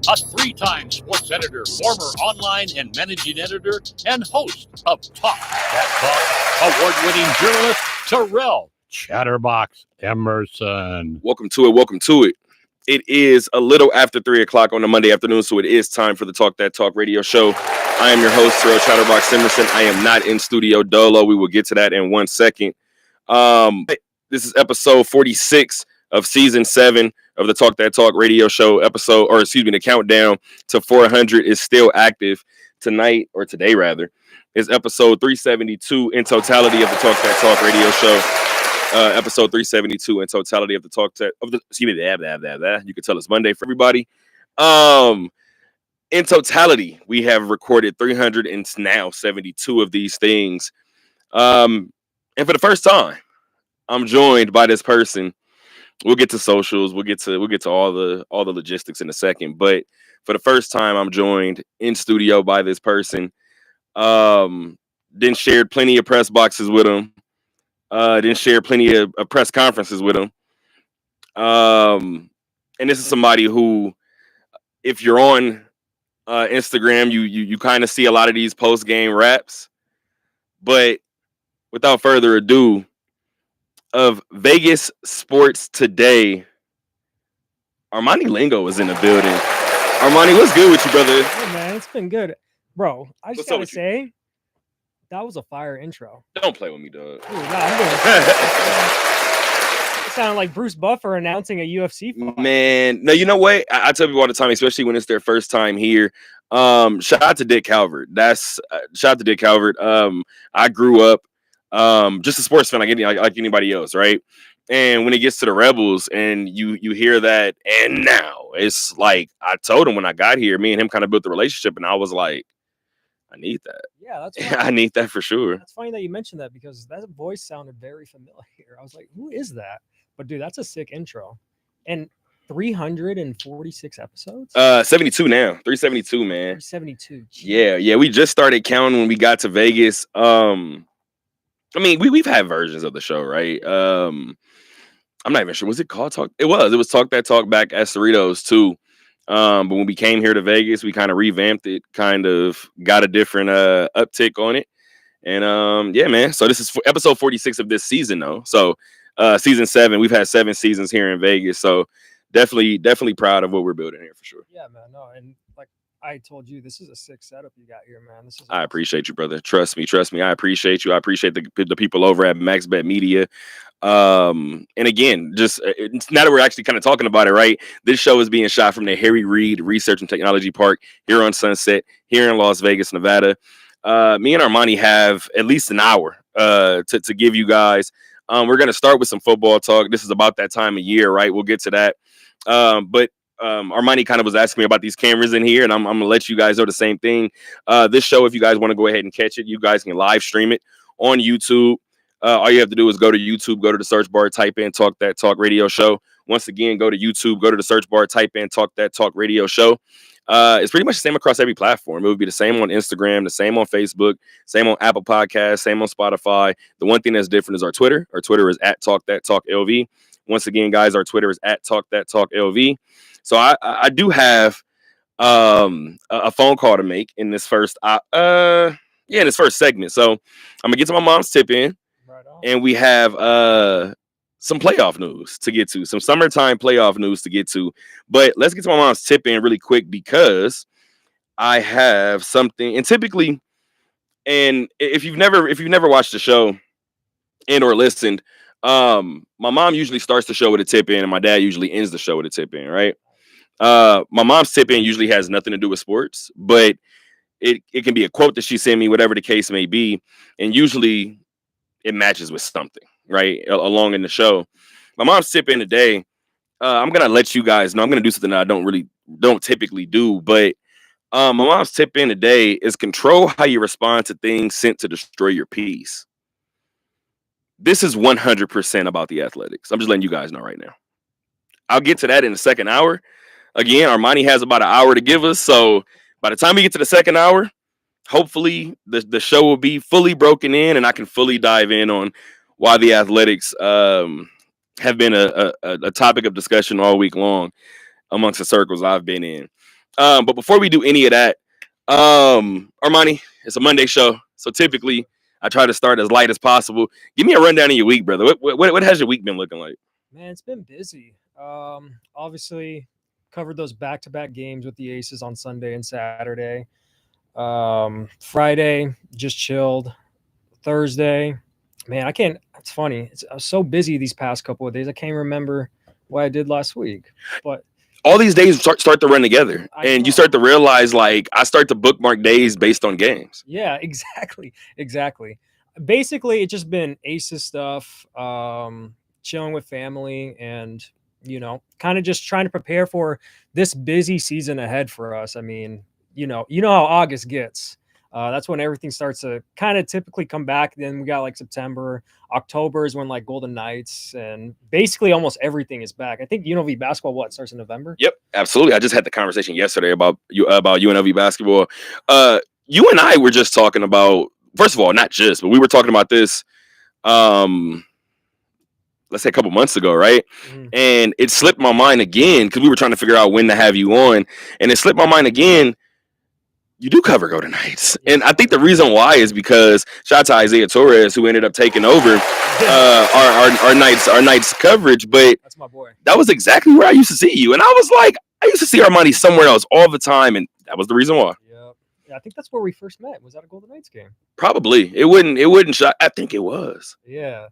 a three-time sports editor, former online and managing editor, and host of Talk That Talk, award-winning journalist Terrell Chatterbox Emerson. Welcome to it. Welcome to it. It is a little after 3 o'clock on a Monday afternoon, so it is time for the Talk That Talk radio show. I am your host, Terrell Chatterbox Emerson. I am not in studio dolo. We will get to that in 1 second. This is episode 46 of season 7 of the Talk That Talk radio show. The countdown to 400 is still active. Tonight, or today rather, is episode 372 in totality of the Talk That Talk radio show. Episode 372 in totality of the Talk That you can tell it's Monday for everybody. In totality, we have recorded 372 of these things. And for the first time, I'm joined by this person. We'll get to socials. We'll get to all the logistics in a second. But for the first time, I'm joined in studio by this person. Then shared plenty of press boxes with him. Then shared plenty of press conferences with him. And this is somebody who, if you're on Instagram, you kind of see a lot of these post-game raps. But without further ado, of Vegas Sports Today, Armani Lingo is in the building. Armani, what's good with you, brother? Hey, man, it's been good. Bro, I just gotta say, that was a fire intro. Don't play with me, dog. Dude, I'm doing it sounded like Bruce Buffer announcing a UFC fight. Man, no, you know what? I tell people all the time, especially when it's their first time here. Shout out to Dick Calvert. Shout out to Dick Calvert. I grew up just a sports fan like anybody else, right? And when it gets to the Rebels and you hear that, and now it's like I told him when I got here, me and him kind of built the relationship, and I was like, I need that. Yeah, that's funny. I need that for sure. It's funny that you mentioned that because that voice sounded very familiar. I was like, who is that? But dude, that's a sick intro. And 346 episodes? 72 now. 372, man. 372. Yeah. We just started counting when we got to Vegas. I mean, we've had versions of the show, right? I'm not even sure. Was it called Talk? It was Talk That Talk back at Cerritos too. But when we came here to Vegas, we kind of revamped it, kind of got a different uptick on it. And yeah, man. So this is episode 46 of this season, though. So season 7, we've had 7 seasons here in Vegas. So definitely proud of what we're building here for sure. Yeah, man. No, and like I told you, this is a sick setup you got here, man. I appreciate you, brother. Trust me. I appreciate you. I appreciate the people over at MaxBet Media. And again, just now that we're actually kind of talking about it, right? This show is being shot from the Harry Reid Research and Technology Park here on Sunset, here in Las Vegas, Nevada. Me and Armani have at least an hour to give you guys. We're going to start with some football talk. This is about that time of year, right? We'll get to that. But Armani kind of was asking me about these cameras in here, and I'm going to let you guys know the same thing. This show, if you guys want to go ahead and catch it, you guys can live stream it on YouTube. All you have to do is go to YouTube, go to the search bar, type in Talk That Talk radio show. Once again, go to YouTube, go to the search bar, type in Talk That Talk radio show. It's pretty much the same across every platform. It would be the same on Instagram, the same on Facebook, same on Apple Podcasts, same on Spotify. The one thing that's different is our Twitter. Our Twitter is at Talk That Talk LV. Once again, guys, our Twitter is at Talk That Talk LV. So I do have a phone call to make in this first segment. So I'm gonna get to my mom's tip in, right on. And we have some playoff news to get to, some summertime playoff news to get to. But let's get to my mom's tip in really quick because I have something. And typically, and if you've never watched the show and or listened, my mom usually starts the show with a tip in, and my dad usually ends the show with a tip in, right? My mom's tip in usually has nothing to do with sports, but it can be a quote that she sent me, whatever the case may be, and usually it matches with something, right, along in the show. My mom's tip in today, I'm gonna let you guys know. I'm gonna do something that I don't typically do, but my mom's tip in today is control how you respond to things sent to destroy your peace. This is 100% about the Athletics. I'm just letting you guys know right now. I'll get to that in the second hour. Again, Armani has about an hour to give us. So by the time we get to the second hour, hopefully the show will be fully broken in and I can fully dive in on why the Athletics have been a topic of discussion all week long amongst the circles I've been in. But before we do any of that, Armani, it's a Monday show, so typically I try to start as light as possible. Give me a rundown of your week, brother. What has your week been looking like? Man, it's been busy. Obviously covered those back-to-back games with the Aces on Sunday and Saturday. Friday, just chilled. Thursday, man, it's funny. I was so busy these past couple of days. I can't remember what I did last week, but all these days start to run together, and you start to realize, like, I start to bookmark days based on games. Yeah, exactly. Basically, it's just been Aces stuff, chilling with family, and kind of just trying to prepare for this busy season ahead for us. I mean, you know how August gets. That's when everything starts to kind of typically come back. Then we got like September, October is when like Golden Knights and basically almost everything is back. I think UNLV basketball starts in November. Yep, absolutely. I just had the conversation yesterday about UNLV basketball. You and I were just talking about, first of all, not just, but we were talking about this. Let's say a couple months ago, right? Mm-hmm. And it slipped my mind again because we were trying to figure out when to have you on, and it slipped my mind again. You do cover Golden Knights. And I think the reason why is because shout out to Isaiah Torres, who ended up taking over our Knights coverage. But that's my boy. That was exactly where I used to see you. And I was like, I used to see Armani somewhere else all the time. And that was the reason why. Yeah, I think that's where we first met. Was that a Golden Knights game? Probably. It wouldn't shock. I think it was. Yeah.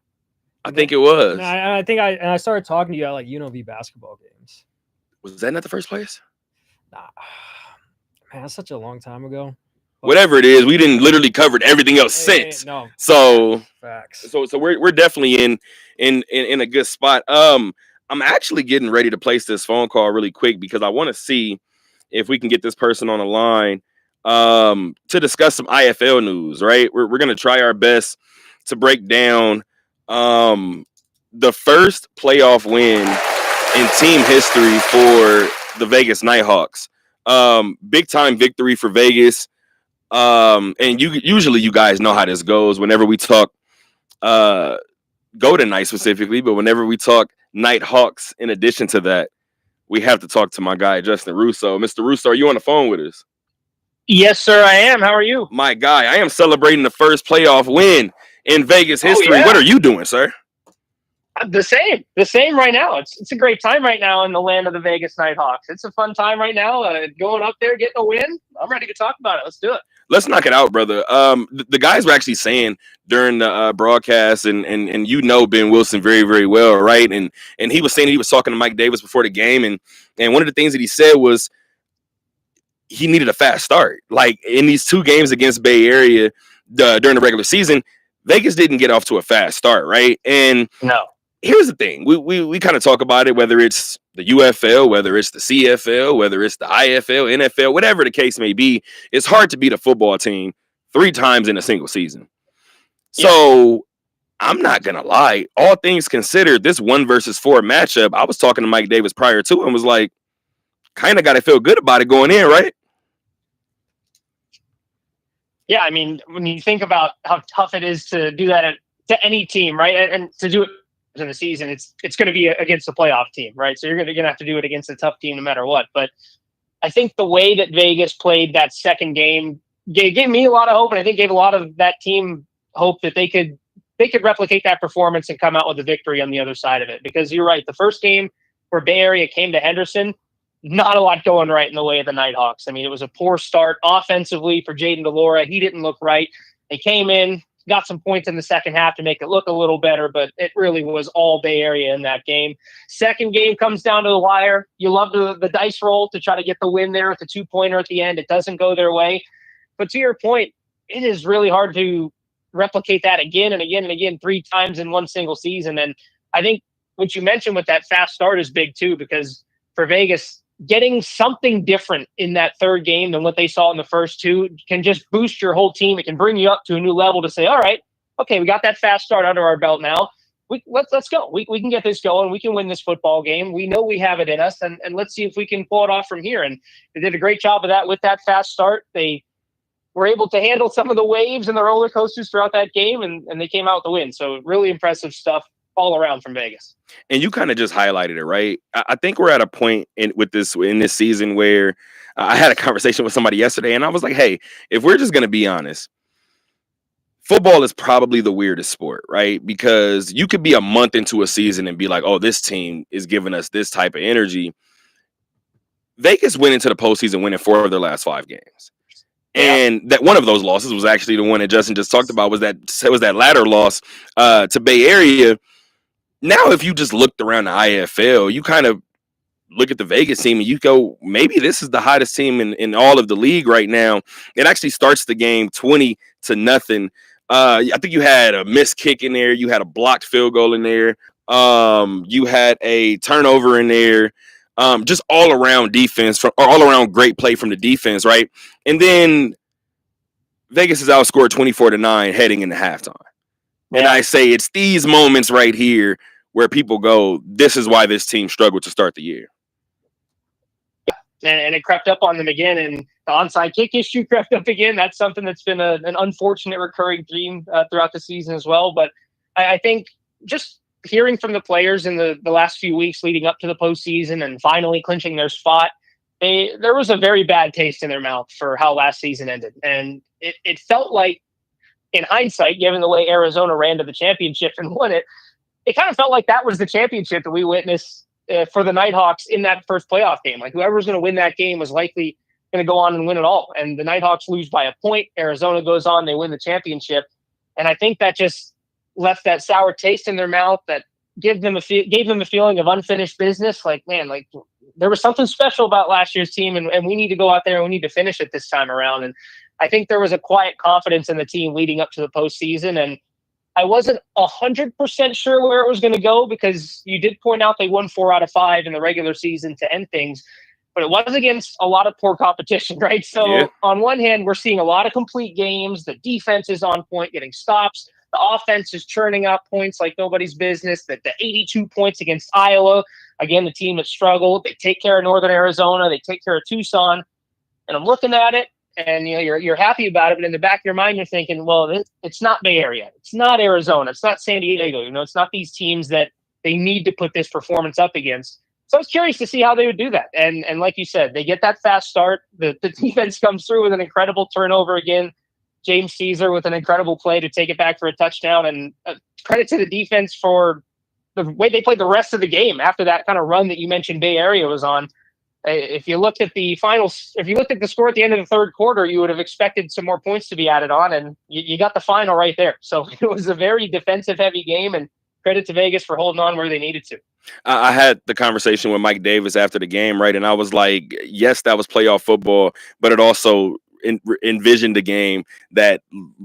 I think it was. I started talking to you at like UNLV basketball games. Was that not the first place? Nah. Man, that's such a long time ago. But whatever it is, we didn't literally covered everything else since. No. So facts. So we're definitely in a good spot. I'm actually getting ready to place this phone call really quick because I want to see if we can get this person on the line to discuss some IFL news. Right, we're gonna try our best to break down the first playoff win in team history for the Vegas Nighthawks. Big time victory for Vegas. And usually you guys know how this goes whenever we talk Golden Knights specifically, but whenever we talk Nighthawks in addition to that, we have to talk to my guy Justin Russo. Mr. Russo, are you on the phone with us? Yes, sir, I am. How are you? My guy, I am celebrating the first playoff win in Vegas history. What are you doing, sir? The same right now. It's a great time right now in the land of the Vegas Nighthawks. It's a fun time right now. Going up there, getting a win. I'm ready to talk about it. Let's do it. Let's knock it out, brother. The guys were actually saying during the broadcast, and Ben Wilson very, very well, right? And he was saying he was talking to Mike Davis before the game, and one of the things that he said was he needed a fast start. Like in these two games against Bay Area during the regular season, Vegas didn't get off to a fast start, right? And no. Here's the thing. We kind of talk about it, whether it's the UFL, whether it's the CFL, whether it's the IFL, NFL, whatever the case may be. It's hard to beat a football team 3 times in a single season. So I'm not going to lie. All things considered, this 1 versus 4 matchup, I was talking to Mike Davis prior to and was like, kind of got to feel good about it going in, right? Yeah, I mean, when you think about how tough it is to do that to any team, right? And to do it in the season, it's going to be against a playoff team, right? So you're going to have to do it against a tough team no matter what. But I think the way that Vegas played that second game gave me a lot of hope, and I think gave a lot of that team hope that they could replicate that performance and come out with a victory on the other side of it. Because you're right, the first game where Bay Area came to Henderson, not a lot going right in the way of the Nighthawks. I mean, it was a poor start offensively for Jaden DeLora. He didn't look right. They came in, got some points in the second half to make it look a little better, but it really was all Bay Area in that game. Second game comes down to the wire. You love the dice roll to try to get the win there with the 2-pointer at the end. It doesn't go their way. But to your point, it is really hard to replicate that again and again and again 3 times in one single season. And I think what you mentioned with that fast start is big too, because for Vegas, getting something different in that third game than what they saw in the first 2 can just boost your whole team. It can bring you up to a new level to say, all right, okay, we got that fast start under our belt now. Let's go. We can get this going. We can win this football game. We know we have it in us, and let's see if we can pull it off from here. And they did a great job of that with that fast start. They were able to handle some of the waves and the roller coasters throughout that game, and they came out with the win. So really impressive stuff all around from Vegas. And you kind of just highlighted it, right? I think we're at a point in this season where I had a conversation with somebody yesterday, and I was like, hey, if we're just going to be honest, football is probably the weirdest sport, right? Because you could be a month into a season and be like, oh, this team is giving us this type of energy. Vegas went into the postseason winning 4 of their last 5 games. And that one of those losses was actually the one that Justin just talked about, was that latter loss to Bay Area. Now, if you just looked around the IFL, you kind of look at the Vegas team and you go, maybe this is the hottest team in all of the league right now. It actually starts the game 20-0. I think you had a missed kick in there. You had a blocked field goal in there. You had a turnover in there. Just all around defense all around great play from the defense, right? And then Vegas is outscored 24-9 heading into halftime. Yeah. And I say it's these moments right here where people go, this is why this team struggled to start the year. And it crept up on them again, and the onside kick issue crept up again. That's something that's been an unfortunate recurring theme throughout the season as well. But I think just hearing from the players in the last few weeks leading up to the postseason and finally clinching their spot, there was a very bad taste in their mouth for how last season ended. And it felt like, in hindsight, given the way Arizona ran to the championship and won it, it kind of felt like that was the championship that we witnessed for the Nighthawks in that first playoff game. Like, whoever was going to win that game was likely going to go on and win it all. And the Nighthawks lose by a point. Arizona goes on, they win the championship. And I think that just left that sour taste in their mouth that gave them a feeling of unfinished business. Like, man, like there was something special about last year's team, and we need to go out there and we need to finish it this time around. And I think there was a quiet confidence in the team leading up to the postseason. And I wasn't 100% sure where it was going to go, because you did point out they won 4 out of 5 in the regular season to end things, but it was against a lot of poor competition, right? So On one hand, we're seeing a lot of complete games. The defense is on point, getting stops. The offense is churning out points like nobody's business. The 82 points against Iowa, again, the team that struggled. They take care of Northern Arizona. They take care of Tucson. And I'm looking at it, and you're happy about it, but in the back of your mind, you're thinking, well, it's not Bay Area, it's not Arizona, it's not San Diego. It's not these teams that they need to put this performance up against. So I was curious to see how they would do that. And like you said, they get that fast start. The defense comes through with an incredible turnover again. James Caesar with an incredible play to take it back for a touchdown. And credit to the defense for the way they played the rest of the game after that kind of run that you mentioned Bay Area was on. If you looked at the finals, if you looked at the score at the end of the third quarter, you would have expected some more points to be added on, and you got the final right there. So it was a very defensive-heavy game, and credit to Vegas for holding on where they needed to. I had the conversation with Mike Davis after the game, right? And I was like, yes, that was playoff football, but it also envisioned a game that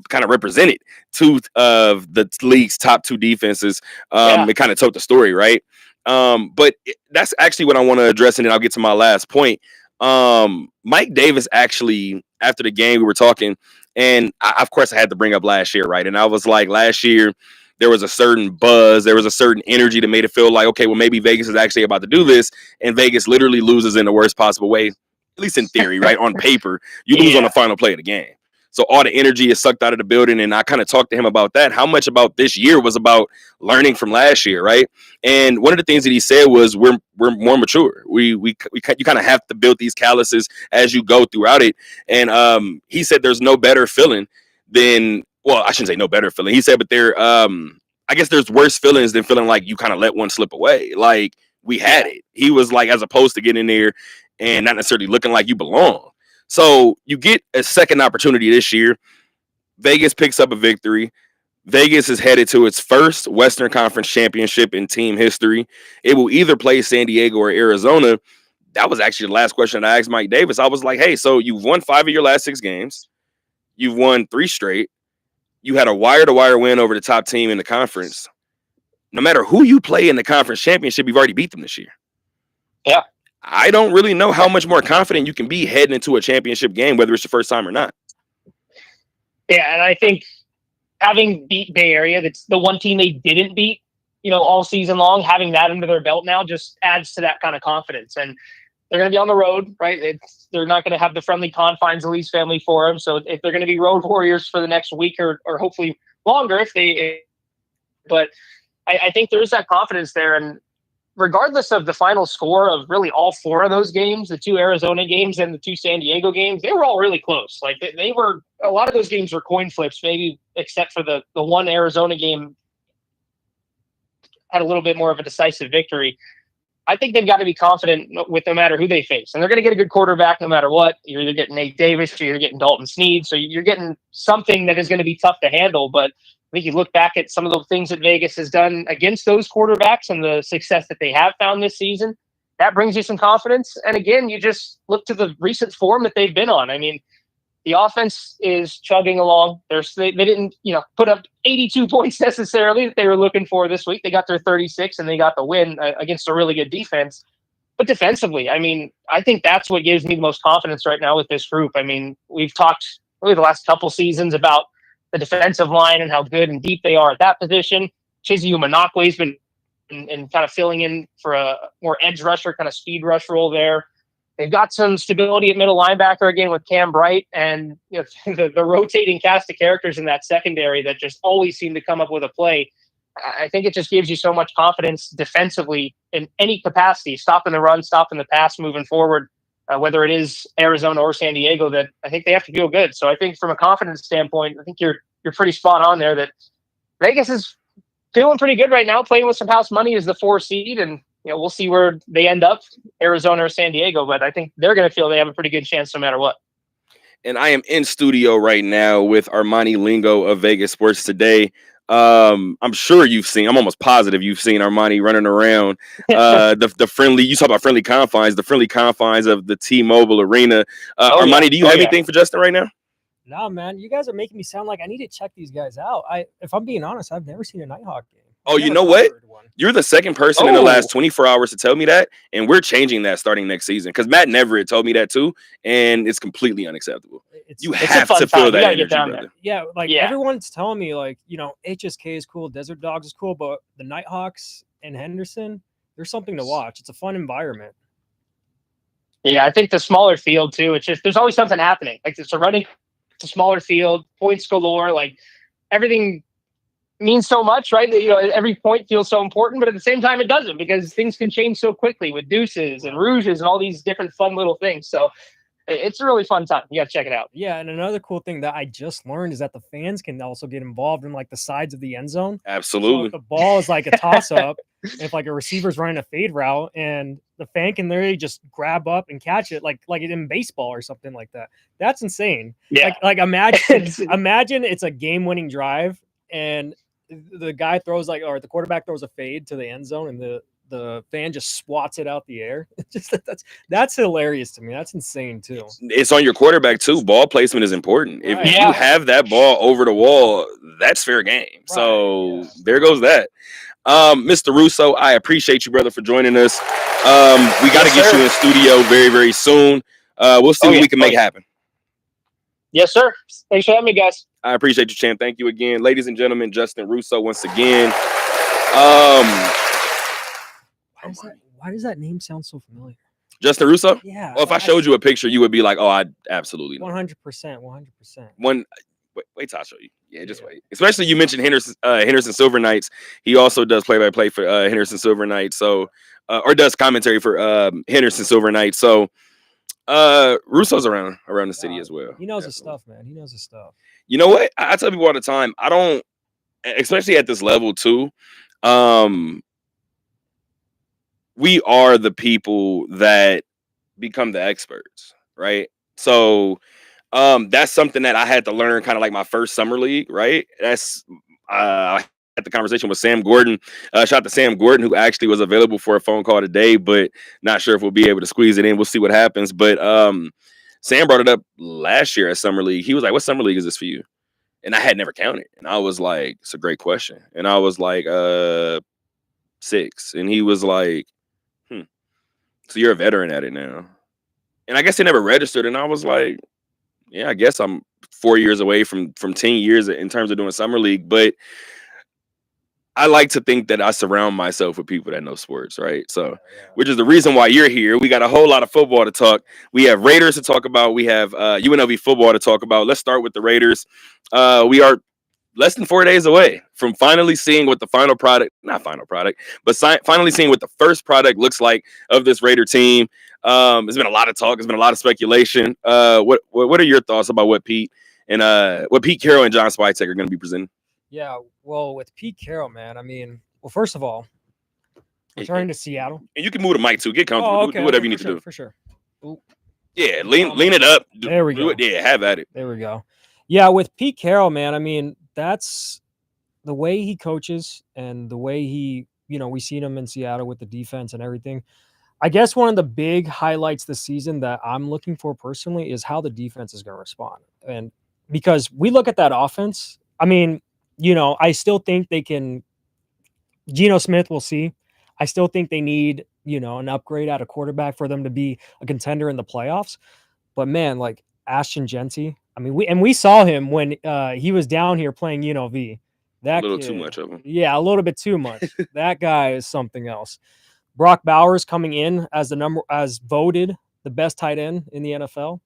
kind of represented 2 of the league's top 2 defenses. It kind of told the story, right? But that's actually what I want to address, and then I'll get to my last point. Mike Davis actually, after the game, we were talking, and of course I had to bring up last year, right? And I was like, last year there was a certain buzz, there was a certain energy that made it feel like, okay, well, maybe Vegas is actually about to do this, and Vegas literally loses in the worst possible way, at least in theory, right? On paper, you lose on the final play of the game. So all the energy is sucked out of the building, and I kind of talked to him about that. How much about this year was about learning from last year, right? And one of the things that he said was, we're more mature. You kind of have to build these calluses as you go throughout it. And he said there's no better feeling than, well, I shouldn't say no better feeling. He said, but I guess there's worse feelings than feeling like you kind of let one slip away. Like, we had it. He was like, as opposed to getting in there and not necessarily looking like you belong. So you get a second opportunity this year. Vegas picks up a victory. Vegas is headed to its first Western Conference championship in team history. It will either play San Diego or Arizona. That was actually the last question I asked Mike Davis. I was like, hey, so you've won 5 of your last 6 games. You've won 3 straight. You had a wire-to-wire win over the top team in the conference. No matter who you play in the conference championship, you've already beat them this year. Yeah. I don't really know how much more confident you can be heading into a championship game, whether it's the first time or not. Yeah, and I think having beat Bay Area, that's the one team they didn't beat, all season long, having that under their belt now just adds to that kind of confidence. And they're going to be on the road, right? They're not going to have the friendly confines of Lee's Family Forum. So if they're going to be road warriors for the next week or hopefully longer, but I think there is that confidence there. And regardless of the final score of really all four of those games, the 2 Arizona games and the 2 San Diego games, they were all really close. Like they were, a lot of those games were coin flips, maybe except for the one Arizona game had a little bit more of a decisive victory. I think they've got to be confident with no matter who they face. And they're going to get a good quarterback no matter what. You're either getting Nate Davis or you're getting Dalton Sneed. So you're getting something that is going to be tough to handle. But I think you look back at some of the things that Vegas has done against those quarterbacks and the success that they have found this season, that brings you some confidence. And again, you just look to the recent form that they've been on. I mean, the offense is chugging along. They didn't, put up 82 points necessarily that they were looking for this week. They got their 36 and they got the win against a really good defense. But defensively, I mean, I think that's what gives me the most confidence right now with this group. I mean, we've talked really the last couple seasons about the defensive line and how good and deep they are at that position. Chizie Umanakwe's been and kind of filling in for a more edge rusher, kind of speed rush role there. They've got some stability at middle linebacker again with Cam Bright, and the rotating cast of characters in that secondary that just always seem to come up with a play. I think it just gives you so much confidence defensively in any capacity, stopping the run, stopping the pass, moving forward, whether it is Arizona or San Diego, that I think they have to feel good. So I think from a confidence standpoint, I think you're pretty spot on there that Vegas is feeling pretty good right now, playing with some house money as the 4 seed, and we'll see where they end up, Arizona or San Diego, but I think they're going to feel they have a pretty good chance no matter what. And I am in studio right now with Armani Lingo of Vegas Sports Today. I'm sure I'm almost positive you've seen Armani running around the friendly, you talk about friendly confines, the friendly confines of the T-Mobile Arena. Armani, do you have anything for Justin right now? No, man, you guys are making me sound like I need to check these guys out. If I'm being honest, I've never seen a Nighthawk game. Oh, you know what? You're the second person in the last 24 hours to tell me that, and we're changing that starting next season because Matt Neverett told me that too, and it's completely unacceptable. You have to feel that energy, brother. Yeah, everyone's telling me, HSK is cool, Desert Dogs is cool, but the Nighthawks and Henderson, there's something to watch. It's a fun environment. Yeah, I think the smaller field too. It's just there's always something happening. Like it's a smaller field, points galore, like everything means so much, right? Every point feels so important, but at the same time it doesn't, because things can change so quickly with deuces and rouges and all these different fun little things. So it's a really fun time. You got to check it out. Yeah, and another cool thing that I just learned is that the fans can also get involved in the sides of the end zone. Absolutely. So if the ball is a toss up, if a receiver's running a fade route, and the fan can literally just grab up and catch it like in baseball or something like that. That's insane. Yeah. Imagine it's a game-winning drive and the guy throws or the quarterback throws a fade to the end zone and the fan just swats it out the air. That's hilarious to me. That's insane too. It's on your quarterback too. Ball placement is important. If you have that ball over the wall, that's fair game. Right. So there goes that. Mr. Russo, I appreciate you, brother, for joining us. We got to get you in studio very, very soon. We'll see what we can make happen. Yes, sir. Thanks for having me, guys. I appreciate you, champ. Thank you again. Ladies and gentlemen, Justin Russo once again. Why does that name sound so familiar? Justin Russo? Yeah. Well, if I showed you a picture, you would be like, oh, I absolutely know. 100%. 100%. Wait till I show you. Yeah, just wait. Especially you mentioned Henderson Silver Knights. He also does play-by-play for Henderson Silver Knights. So, or does commentary for Henderson Silver Knights. So, Russo's around the city as well. He knows his stuff, man. He knows his stuff. You know what? I tell people all the time, I don't, especially at this level too, we are the people that become the experts, right? So that's something that I had to learn kind of like my first summer league, right? That's I had the conversation with Sam Gordon. Shout out to Sam Gordon, who actually was available for a phone call today, but not sure if we'll be able to squeeze it in. We'll see what happens. But Sam brought it up last year at Summer League. He was like, what Summer League is this for you? And I had never counted. And I was like, it's a great question. And I was like, 6. And he was like, so you're a veteran at it now. And I guess he never registered. And I was like, yeah, I guess I'm 4 years away from 10 years in terms of doing Summer League. But I like to think that I surround myself with people that know sports, right? So, which is the reason why you're here. We got a whole lot of football to talk. We have Raiders to talk about. We have UNLV football to talk about. Let's start with the Raiders. We are less than 4 days away from finally seeing what the final product, not final product, but finally seeing what the first product looks like of this Raider team. There's been a lot of talk. There's been a lot of speculation. What are your thoughts about what Pete Carroll and John Spytek are going to be presenting? Yeah, well, with Pete Carroll, man, I mean, well, first of all, returning to Seattle. And you can move the mic too. Get comfortable. Do whatever you need to do. For sure. Ooh. Yeah, lean it up. There we go. Yeah, have at it. There we go. Yeah, with Pete Carroll, man, I mean, that's the way he coaches and the way he, we seen him in Seattle with the defense and everything. I guess one of the big highlights this season that I'm looking for personally is how the defense is going to respond. And because we look at that offense, I mean, I still think they can. Geno Smith, we'll see. I still think they need, an upgrade at a quarterback for them to be a contender in the playoffs. But man, like Ashton Genty, I mean, we saw him when he was down here playing UNLV. That a little kid, too much of him. Yeah, a little bit too much. That guy is something else. Brock Bowers coming in as voted the best tight end in the NFL.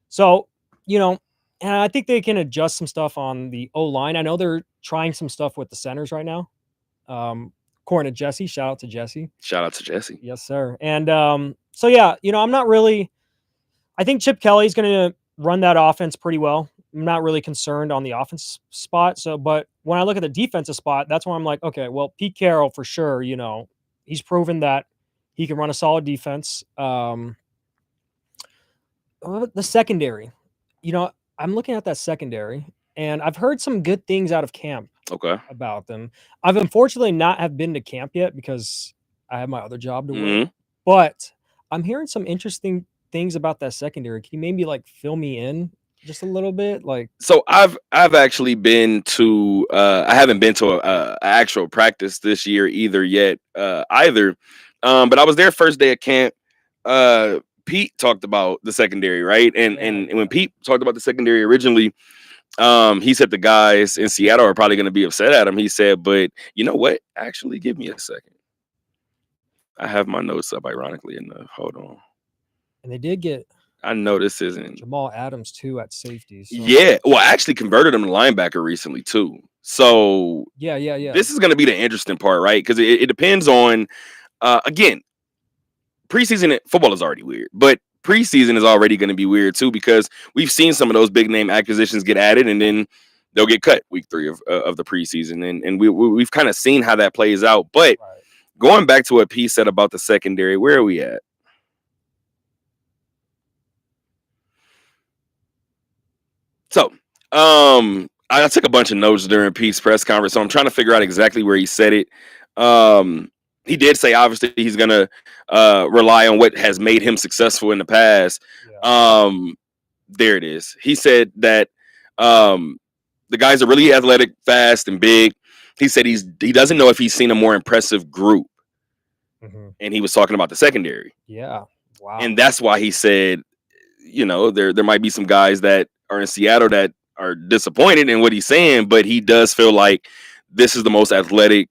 So, and I think they can adjust some stuff on the O-line. I know they're trying some stuff with the centers right now. According to Jesse, shout out to Jesse. Shout out to Jesse. Yes, sir. And so, yeah, I'm not really – I think Chip Kelly's going to run that offense pretty well. I'm not really concerned on the offense spot. So, but when I look at the defensive spot, that's why I'm like, okay, well, Pete Carroll for sure, he's proven that he can run a solid defense. The secondary, I'm looking at that secondary, and I've heard some good things out of camp about them. I've unfortunately not have been to camp yet because I have my other job to work. But I'm hearing some interesting things about that secondary. Can you maybe fill me in just a little bit? So I've actually been to I haven't been to a actual practice this year either. But I was there first day of camp. Pete talked about the secondary, right? And when Pete talked about the secondary originally, he said the guys in Seattle are probably going to be upset at him. He said, but you know what? Actually, give me a second. I have my notes up, ironically enough. Hold on. And they did get I know this isn't Jamal Adams too at safety. So. Yeah. Well, I actually converted him to linebacker recently too. So yeah. This is going to be the interesting part, right? Because it depends on, again, preseason football is already weird, but preseason is already going to be weird too, because we've seen some of those big name acquisitions get added and then they'll get cut week 3 of the preseason. And we've kind of seen how that plays out. But going back to what Pete said about the secondary, where are we at? So, I took a bunch of notes during Pete's press conference, so I'm trying to figure out exactly where he said it. He did say, obviously, he's going to rely on what has made him successful in the past. Yeah. There it is. He said that the guys are really athletic, fast, and big. He said he doesn't know if he's seen a more impressive group. Mm-hmm. And he was talking about the secondary. Yeah. Wow. And that's why he said, there might be some guys that are in Seattle that are disappointed in what he's saying, but he does feel like this is the most athletic,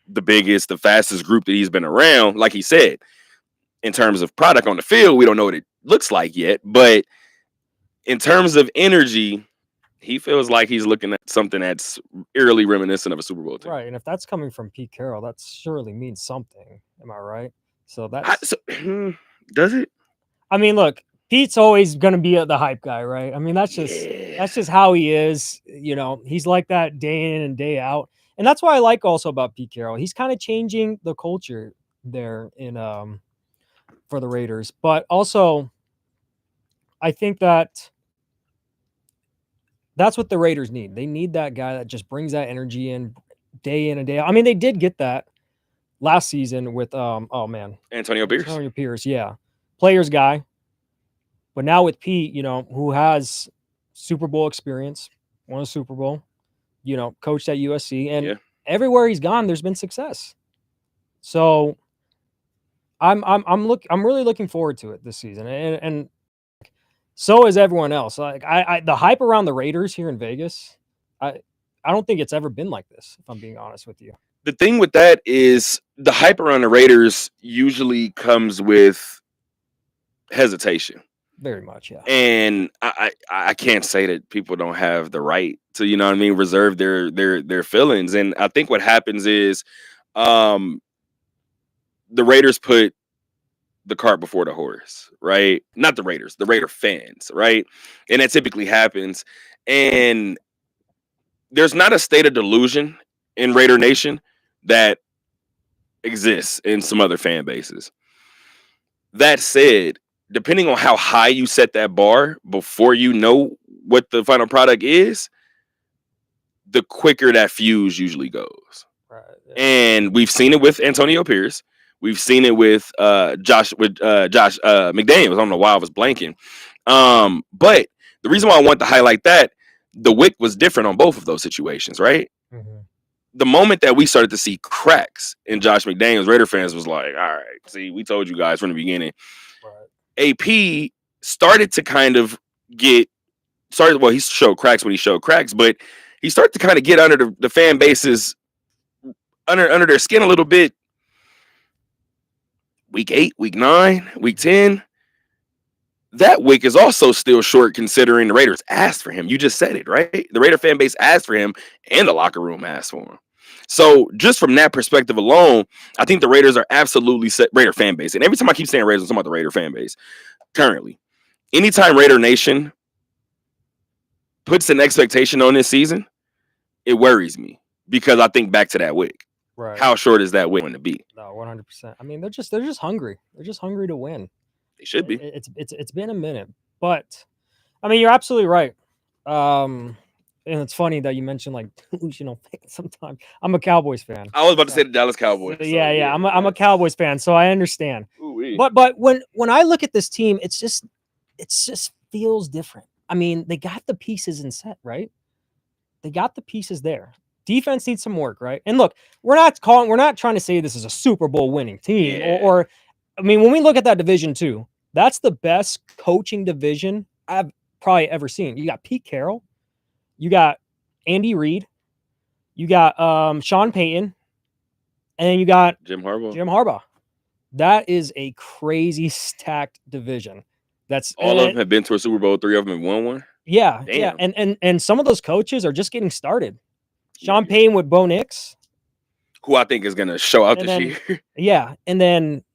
the biggest, the fastest group that he's been around. Like he said, in terms of product on the field, we don't know what it looks like yet, but in terms of energy, he feels like he's looking at something that's eerily reminiscent of a Super Bowl team. Right, and if that's coming from Pete Carroll, that surely means something. Am I right? So does it? I mean, look, Pete's always going to be the hype guy, right? I mean, that's just how he is. He's like that day in and day out. And that's why I like also about Pete Carroll. He's kind of changing the culture there in for the Raiders. But also, I think that's what the Raiders need. They need that guy that just brings that energy in and day out. I mean, they did get that last season with Antonio Pierce. Antonio Pierce, yeah. Players guy. But now with Pete, who has Super Bowl experience, won a Super Bowl, coached at USC, and everywhere he's gone, there's been success. So I'm really looking forward to it this season, and so is everyone else. Like the hype around the Raiders here in Vegas, I don't think it's ever been like this, if I'm being honest with you. The thing with that is the hype around the Raiders usually comes with hesitation. Very much, yeah. And I can't say that people don't have the right to, you know what I mean, reserve their feelings. And I think what happens is the Raiders put the cart before the horse, right? Not the Raiders, the Raider fans, right? And that typically happens. And there's not a state of delusion in Raider Nation that exists in some other fan bases. That said, depending on how high you set that bar before you know what the final product is, the quicker that fuse usually goes. Right. Yeah. And we've seen it with Antonio Pierce. We've seen it with Josh McDaniels. I don't know why I was blanking. But the reason why I want to highlight that, the wick was different on both of those situations, right? Mm-hmm. The moment that we started to see cracks in Josh McDaniels, Raider fans was like, all right, see, we told you guys from the beginning. Right. AP started to kind of well, he showed cracks when he showed cracks, but he started to kind of get under the fan bases, under their skin a little bit. Week 8, week 9, week 10. That week is also still short considering the Raiders asked for him. You just said it, right? The Raider fan base asked for him and the locker room asked for him. So just from that perspective alone, I think the Raiders are absolutely set. Raider fan base. And every time I keep saying Raiders, I'm talking about the Raider fan base. Currently, anytime Raider Nation puts an expectation on this season, it worries me because I think back to that week. Right. How short is that win going to be? No, 100%. I mean, they're just hungry. They're just hungry to win. They should be. It's been a minute, but I mean, you're absolutely right. And it's funny that you mentioned like delusional fans. Sometimes I'm a Cowboys fan. I was about to say the Dallas Cowboys. So, yeah. I'm a Cowboys fan, so I understand. Ooh-wee. But when I look at this team, it's just feels different. I mean, they got the pieces in set, right? They got the pieces there. Defense needs some work, right? And look, we're not trying to say this is a Super Bowl winning team, or I mean, when we look at that division too, that's the best coaching division I've probably ever seen. You got Pete Carroll, you got Andy Reid, you got Sean Payton, and then you got Jim Harbaugh. That is a crazy stacked division. That's all of them have been to a Super Bowl. 3 of them have won one. Yeah, damn. Yeah, and some of those coaches are just getting started. Sean Payton with Bo Nix, who I think is going to show out this year. Yeah, and then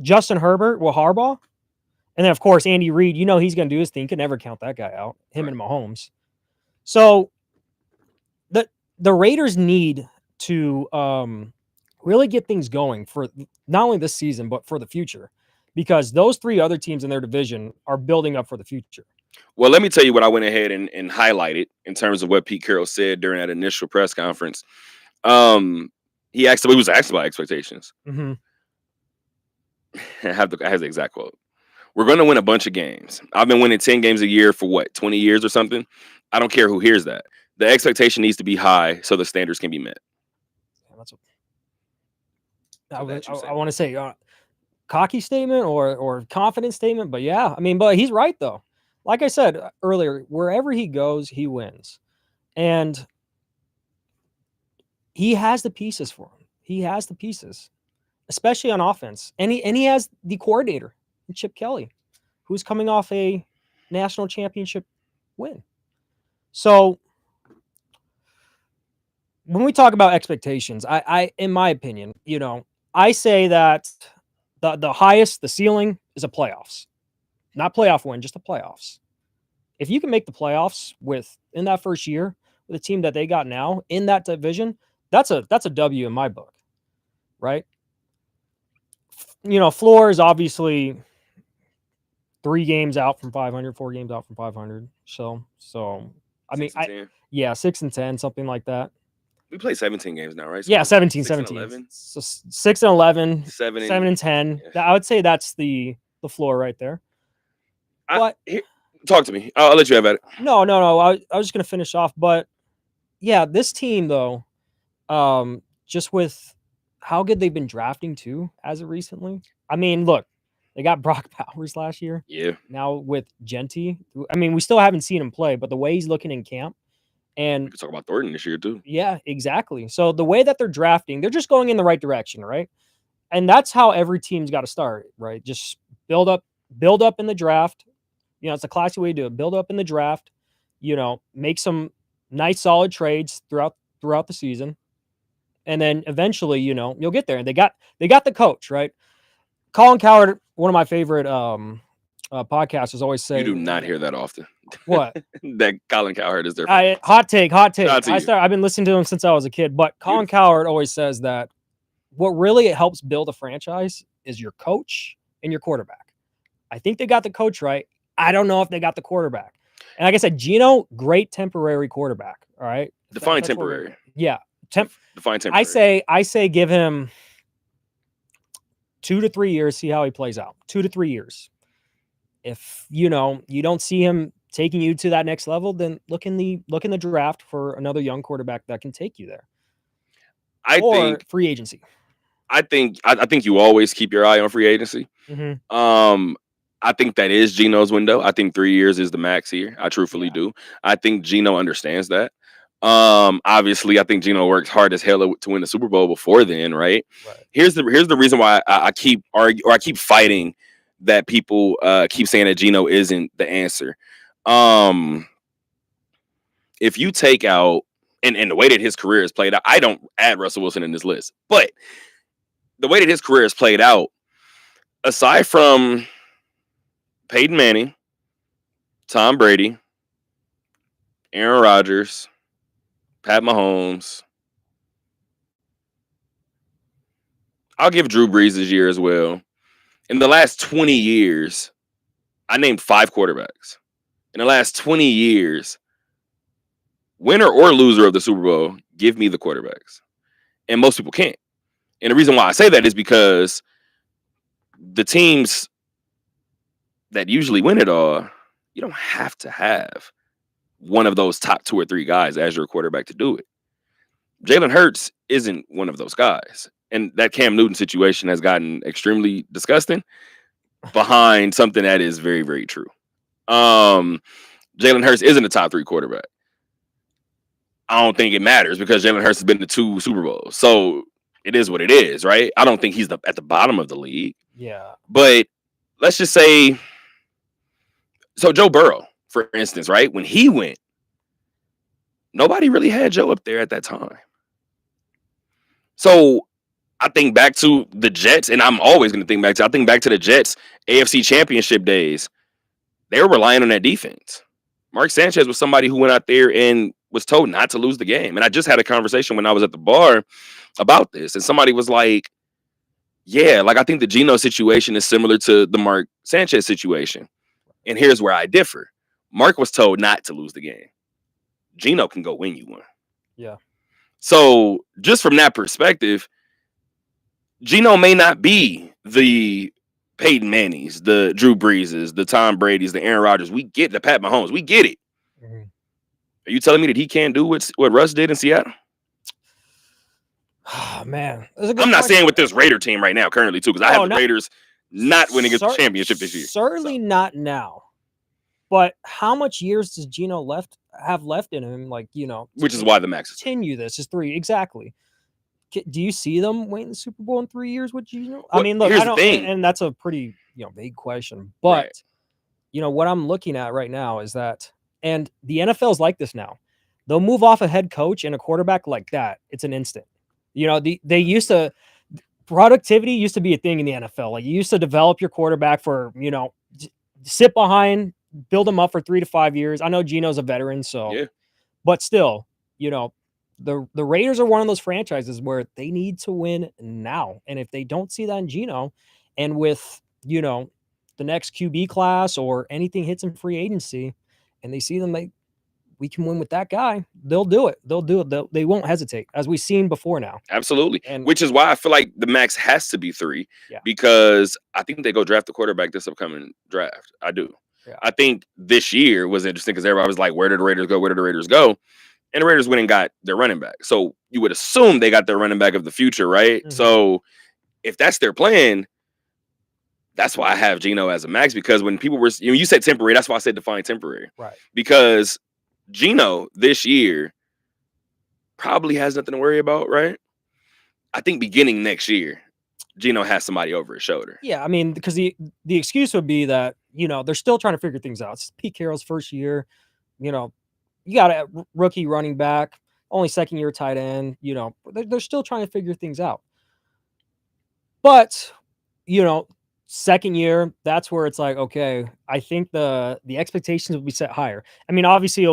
Justin Herbert with Harbaugh, and then of course Andy Reid. You know he's going to do his thing. You can never count that guy out. Him and Mahomes. So the Raiders need to really get things going for not only this season but for the future, because those 3 other teams in their division are building up for the future. Well, let me tell you what I went ahead and highlighted in terms of what Pete Carroll said during that initial press conference. He was asked about expectations. Mm-hmm. I have the exact quote. We're going to win a bunch of games. I've been winning 10 games a year for what, 20 years or something? I don't care who hears that. The expectation needs to be high so the standards can be met. I want to say cocky statement or confident statement, but yeah, I mean, but he's right though. Like I said earlier, wherever he goes, he wins. And he has the pieces for him. He has the pieces, especially on offense. And he has the coordinator, Chip Kelly, who's coming off a national championship win. So when we talk about expectations, I in my opinion, I say that the highest, the ceiling is a playoffs. Not playoff win, just the playoffs. If you can make the playoffs in that first year with the team that they got now in that division, that's a W in my book, right? Floor is obviously 3 games out from 500, 4 games out from 500. So I mean, 6 and 10, something like that. We play 17 games now, right? So yeah, 17. 11. So 6 and 11, 7 and 10. Yes. I would say that's the floor right there. But talk to me. I'll let you have at it. No. I was just gonna finish off, but yeah, this team though, just with how good they've been drafting too, as of recently. I mean, look, they got Brock Bowers last year. Yeah. Now with Genty, I mean, we still haven't seen him play, but the way he's looking in camp, and we could talk about Thornton this year too. Yeah, exactly. So the way that they're drafting, they're just going in the right direction, right? And that's how every team's got to start, right? Just build up in the draft, You know, it's a classy way to do it. Build up in the draft, make some nice solid trades throughout the season. And then eventually, you'll get there. And they got the coach, right? Colin Cowherd, one of my favorite podcasters, always say, You do not hear that often. What? That Colin Cowherd is their hot take. Shout out to you. I've been listening to him since I was a kid, but Colin Cowherd always says that what really helps build a franchise is your coach and your quarterback. I think they got the coach right. I don't know if they got the quarterback. And like I said, Geno, great temporary quarterback. All right. Define temporary. Yeah. Define temporary. I say give him 2 to 3 years, see how he plays out. 2 to 3 years. If you don't see him taking you to that next level, then look in the draft for another young quarterback that can take you there. I think free agency. I think you always keep your eye on free agency. Mm-hmm. I think that is Geno's window. I think 3 years is the max here. I truthfully do. I think Geno understands that. Obviously, I think Geno works hard as hell to win the Super Bowl before then, right? Here's the reason why I keep arguing, or I keep fighting that people keep saying that Geno isn't the answer. If you take out and the way that his career is played out, I don't add Russell Wilson in this list, but the way that his career is played out, aside from Peyton Manning, Tom Brady, Aaron Rodgers, Pat Mahomes, I'll give Drew Brees this year as well. In the last 20 years, I named 5 quarterbacks. In the last 20 years, winner or loser of the Super Bowl, give me the quarterbacks. And most people can't. And the reason why I say that is because the teams that usually win it all, you don't have to have one of those top 2 or 3 guys as your quarterback to do it. Jalen Hurts isn't one of those guys. And that Cam Newton situation has gotten extremely disgusting behind something that is very, very true. Jalen Hurts isn't a top 3 quarterback. I don't think it matters because Jalen Hurts has been to 2 Super Bowls. So it is what it is, right? I don't think he's at the bottom of the league. Yeah. But let's just say, so Joe Burrow, for instance, right? When he went, nobody really had Joe up there at that time. So I think back to the Jets, and I'm always going to think back to the Jets AFC Championship days. They were relying on that defense. Mark Sanchez was somebody who went out there and was told not to lose the game. And I just had a conversation when I was at the bar about this, and somebody was like, yeah, like I think the Geno situation is similar to the Mark Sanchez situation. And here's where I differ. Mark was told not to lose the game. Geno can go win you one. Yeah. So just from that perspective, Geno may not be the Peyton Mannings, the Drew Breeses, the Tom Brady's, the Aaron Rodgers. We get the Pat Mahomes. We get it. Mm-hmm. Are you telling me that he can't do what Russ did in Seattle? Oh, man. I'm not saying with this Raider team right now, currently, too, because I have the Raiders not winning a championship this year. Certainly not now. But how much years does Geno have left in him? Like, which is why the max is continue. This is 3 exactly. Do you see them winning the Super Bowl in 3 years with Geno? Well, I mean, look, here's the thing. and that's a pretty vague question. But what I'm looking at right now is that, and the NFL's like this now. They'll move off a head coach and a quarterback like that. It's an instant. They used to, productivity used to be a thing in the NFL. Like you used to develop your quarterback for sit behind, build him up for 3 to 5 years. I know Geno's a veteran, so but still, the Raiders are one of those franchises where they need to win now. And if they don't see that in Geno, and with the next QB class or anything hits in free agency, and they see them like, we can win with that guy, they'll do it. They won't hesitate, as we've seen before now. Absolutely. And which is why I feel like the max has to be 3 because I think they go draft the quarterback this upcoming draft. I do. Yeah. I think this year was interesting because everybody was like, where did the Raiders go? Where did the Raiders go? And the Raiders went and got their running back. So you would assume they got their running back of the future, right? Mm-hmm. So if that's their plan, that's why I have Geno as a max, because when people were, you said temporary, that's why I said define temporary. Right. Because Geno this year probably has nothing to worry about, right? I think beginning next year, Geno has somebody over his shoulder. Yeah, I mean, because the excuse would be that, they're still trying to figure things out. It's Pete Carroll's first year. You got a rookie running back, only second year tight end. They're still trying to figure things out. But, second year, that's where it's like, okay, I think the expectations will be set higher. I mean, obviously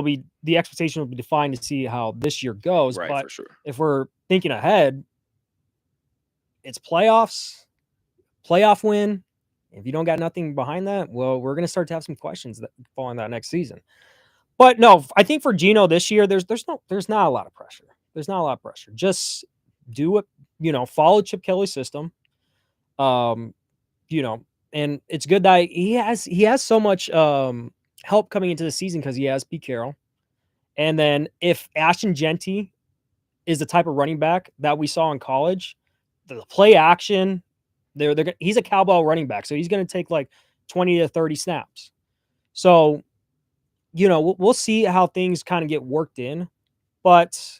the expectation will be defined to see how this year goes. Right, but for sure. if we're thinking ahead, it's playoff win. If you don't got nothing behind that, well, we're going to start to have some questions that following that next season. But no, I think for Geno this year, there's not a lot of pressure. There's not a lot of pressure. Just do it, follow Chip Kelly's system. And it's good that he has so much help coming into the season because he has Pete Carroll. And then if Ashton Jeanty is the type of running back that we saw in college, the play action, he's a cowbell running back, so he's going to take like 20 to 30 snaps. So, we'll see how things kind of get worked in, but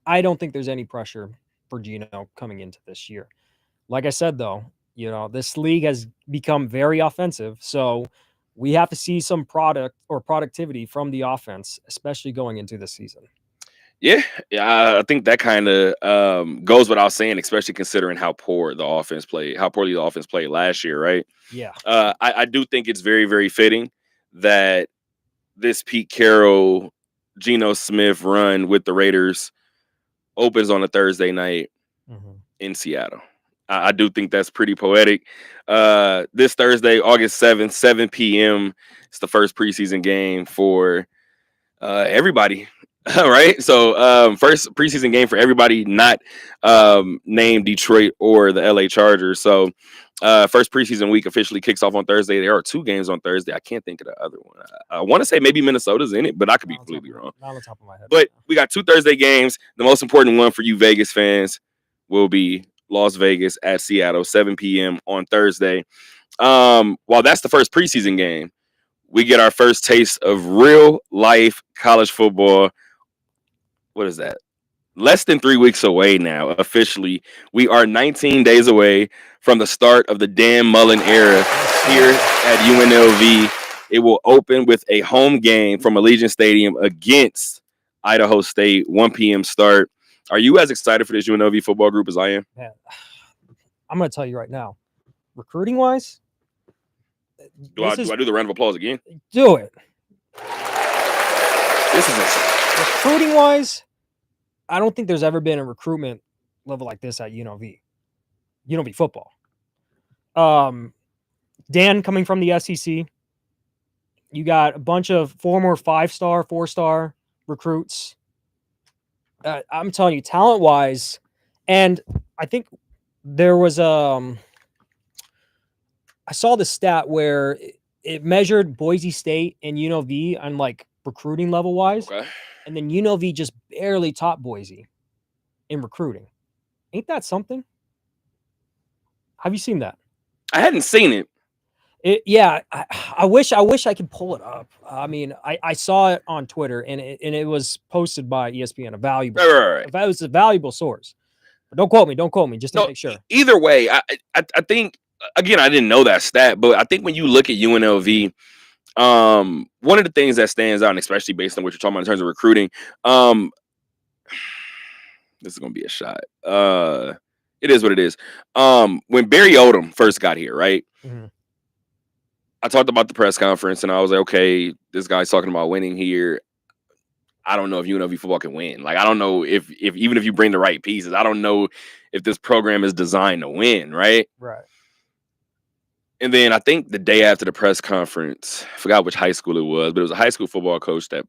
I don't think there's any pressure for Geno coming into this year. Like I said, though, this league has become very offensive, so we have to see some product or productivity from the offense, especially going into this season. Yeah, I think that kind of goes without saying, especially considering how poorly the offense played last year, right? Yeah. I do think it's very, very fitting that this Pete Carroll, Geno Smith run with the Raiders opens on a Thursday night in Seattle. I do think that's pretty poetic. This Thursday, August 7th, 7 p.m. It's the first preseason game for everybody. Right. So first preseason game for everybody not named Detroit or the LA Chargers. So first preseason week officially kicks off on Thursday. There are 2 games on Thursday. I can't think of the other one. I want to say maybe Minnesota's in it, but I could be completely wrong. Not on the top of my head. But we got 2 Thursday games. The most important one for you Vegas fans will be Las Vegas at Seattle, 7 p.m. on Thursday. While that's the first preseason game, we get our first taste of real life college football. What is that? Less than 3 weeks away now, officially. We are 19 days away from the start of the Dan Mullen era here at UNLV. It will open with a home game from Allegiant Stadium against Idaho State, 1 p.m. start. Are you as excited for this UNLV football group as I am? Man, I'm going to tell you right now, recruiting-wise, do I do the round of applause again? Do it. This is insane. Recruiting wise, I don't think there's ever been a recruitment level like this at UNLV football. Dan coming from the SEC. You got a bunch of former 5-star, 4-star recruits. I'm telling you, talent wise, and I think there was I saw the stat where it measured Boise State and UNLV on like recruiting level wise. Okay. And then UNLV just barely topped Boise in recruiting. Ain't that something? Have you seen that? I hadn't seen it. Yeah, I wish I could pull it up. I mean, I saw it on Twitter and it was posted by ESPN, a valuable Right. It was a valuable source. But don't quote me, just to make sure. Either way, I think, again, I didn't know that stat, but I think when you look at UNLV, one of the things that stands out, and especially based on what you're talking about in terms of recruiting, this is gonna be a shot. It is what it is. When Barry Odom first got here, right? Mm-hmm. I talked about the press conference, and I was like, okay, this guy's talking about winning here. I don't know if UNLV football can win. Like, I don't know if even if you bring the right pieces, I don't know if this program is designed to win, right? Right. And then I think the day after the press conference, I forgot which high school it was, but it was a high school football coach that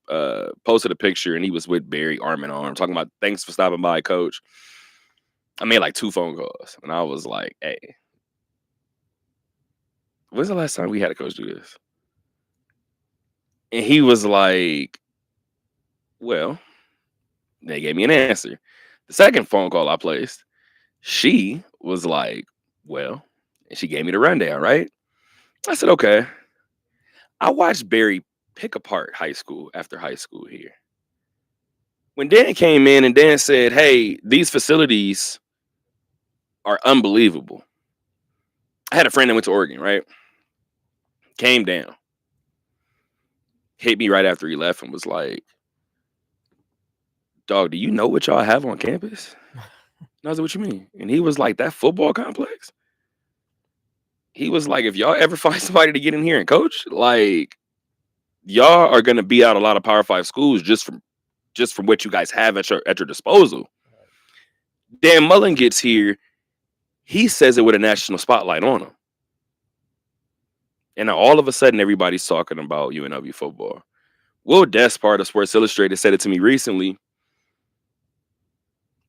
posted a picture, and he was with Barry arm in arm, talking about, thanks for stopping by, coach. I made like 2 phone calls, and I was like, hey, when's the last time we had a coach do this? And he was like, well, they gave me an answer. The second phone call I placed, she was like, well, and she gave me the rundown, right? I said, okay. I watched Barry pick apart high school after high school here. When Dan came in and Dan said, hey, these facilities are unbelievable. I had a friend that went to Oregon, right? came down, hit me right after he left, and was like, "Dog, do you know what y'all have on campus?" And I was like, "What you mean?" And he was like, "That football complex." He was like, "If y'all ever find somebody to get in here and coach, like, y'all are gonna be out a lot of Power 5 schools just from what you guys have at your disposal." Dan Mullen gets here, he says it with a national spotlight on him. And now all of a sudden, everybody's talking about UNLV football. Will Despard of Sports Illustrated said it to me recently.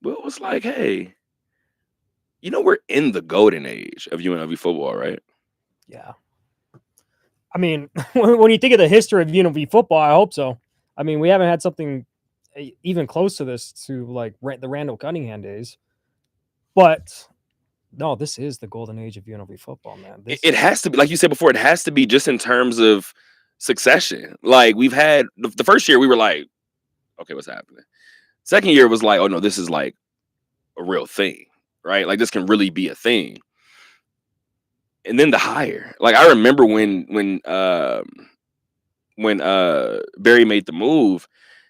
Will was like, "Hey, we're in the golden age of UNLV football, right?" Yeah. I mean, when you think of the history of UNLV football, I hope so. I mean, we haven't had something even close to this to like the Randall Cunningham days. But no, this is the golden age of UNLV football, man. It has to be, like you said before, it has to be just in terms of succession. Like, we've had the first year, we were like, okay, what's happening? Second year was like, oh no, this is like a real thing, right? Like, this can really be a thing. And then the hire, like, I remember when Barry made the move,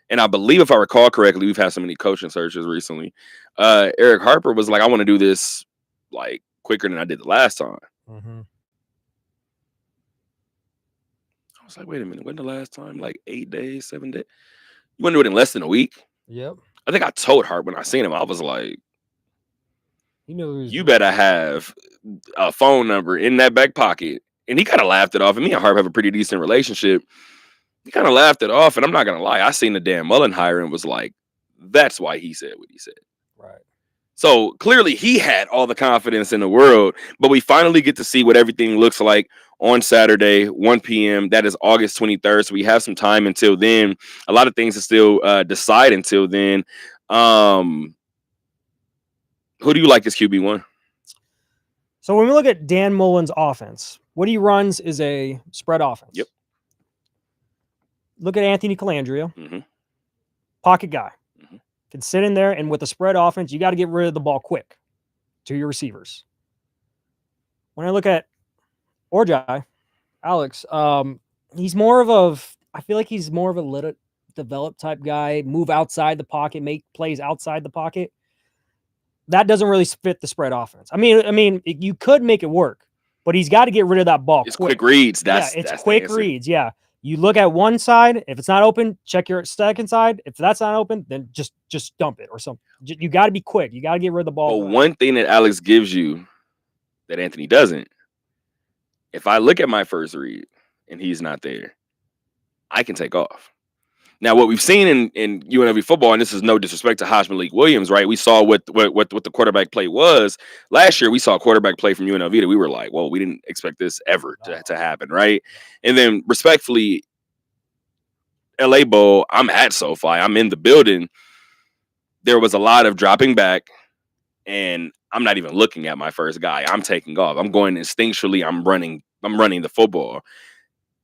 and I believe, if I recall correctly, we've had so many coaching searches recently. Eric Harper was like, "I want to do this like quicker than I did the last time." Mm-hmm. I was like, "Wait a minute, when the last time? Like 8 days, 7 days? You want to do it in less than a week?" Yep. I think I told Harp when I seen him, I was like, "You better have a phone number in that back pocket." And he kind of laughed it off. And me and Harp have a pretty decent relationship. He kind of laughed it off. And I'm not going to lie, I seen the Dan Mullen hire and was like, that's why he said what he said. Right. So clearly he had all the confidence in the world, but we finally get to see what everything looks like on Saturday, 1 p.m. That is August 23rd. So we have some time until then. A lot of things to still decide until then. Who do you like as QB1? So when we look at Dan Mullen's offense, what he runs is a spread offense. Yep. Look at Anthony Calandria, Mm-hmm. pocket guy. Mm-hmm. Can sit in there, and with a spread offense, you got to get rid of the ball quick to your receivers. When I look at Orjai, Alex, he's more of I feel like he's more of a little developed type guy, move outside the pocket, make plays outside the pocket. That doesn't really fit the spread offense. I mean, you could make it work, but he's got to get rid of that ball. It's quick reads. It's quick reads. Yeah. You look at one side. If it's not open, check your second side. If that's not open, then just dump it or something. You got to be quick. You got to get rid of the ball. But one thing that Alex gives you that Anthony doesn't, if I look at my first read and he's not there, I can take off. Now, what we've seen in UNLV football, and this is no disrespect to Hajj Malik Williams, right? We saw what the quarterback play was. Last year, we saw quarterback play from UNLV that we were like, well, we didn't expect this ever to happen, right? And then, respectfully, LA Bowl, I'm at SoFi. I'm in the building. There was a lot of dropping back, and I'm not even looking at my first guy. I'm taking off. I'm going instinctually. I'm running the football.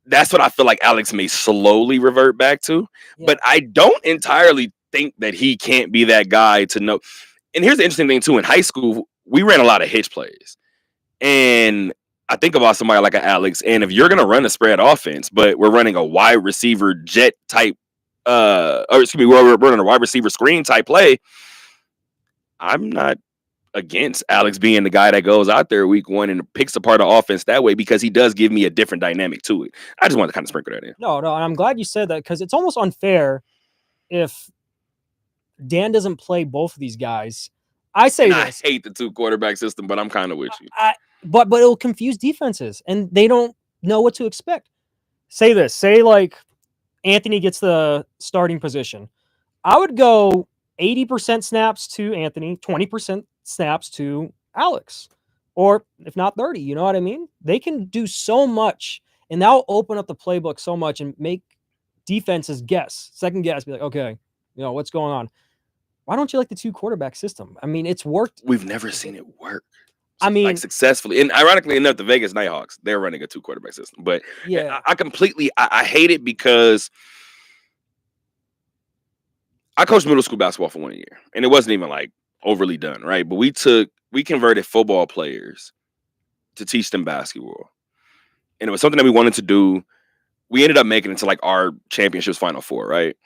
That's what I feel like Alex may slowly revert back to. Yeah. But I don't entirely think that he can't be that guy to know. And here's the interesting thing, too. In high school, we ran a lot of hitch plays. And I think about somebody like an Alex, and if you're going to run a spread offense, but we're running a wide receiver jet type, we're running a wide receiver screen type play, I'm not against Alex being the guy that goes out there week one and picks apart the offense that way, because he does give me a different dynamic to it. I just wanted to kind of sprinkle that in. No, and I'm glad you said that, because it's almost unfair if Dan doesn't play both of these guys. I hate the 2-quarterback system, but I'm kind of with you. But it'll confuse defenses, and they don't know what to expect. Say like Anthony gets the starting position. I would go 80% snaps to Anthony, 20% snaps to Alex, or if not 30, you know what I mean? They can do so much, and that'll open up the playbook so much and make defenses second guess, be like, okay, what's going on? Why don't you like the 2-quarterback system? I mean, it's worked. We've never seen it work. I mean, like successfully. And ironically enough, the Vegas Nighthawks, they're running a 2-quarterback system. But yeah, I hate it, because I coached middle school basketball for 1 year, and it wasn't even like overly done, right? But we converted football players to teach them basketball. and it was something that we wanted to do. We ended up making it to like our championships Final Four, right?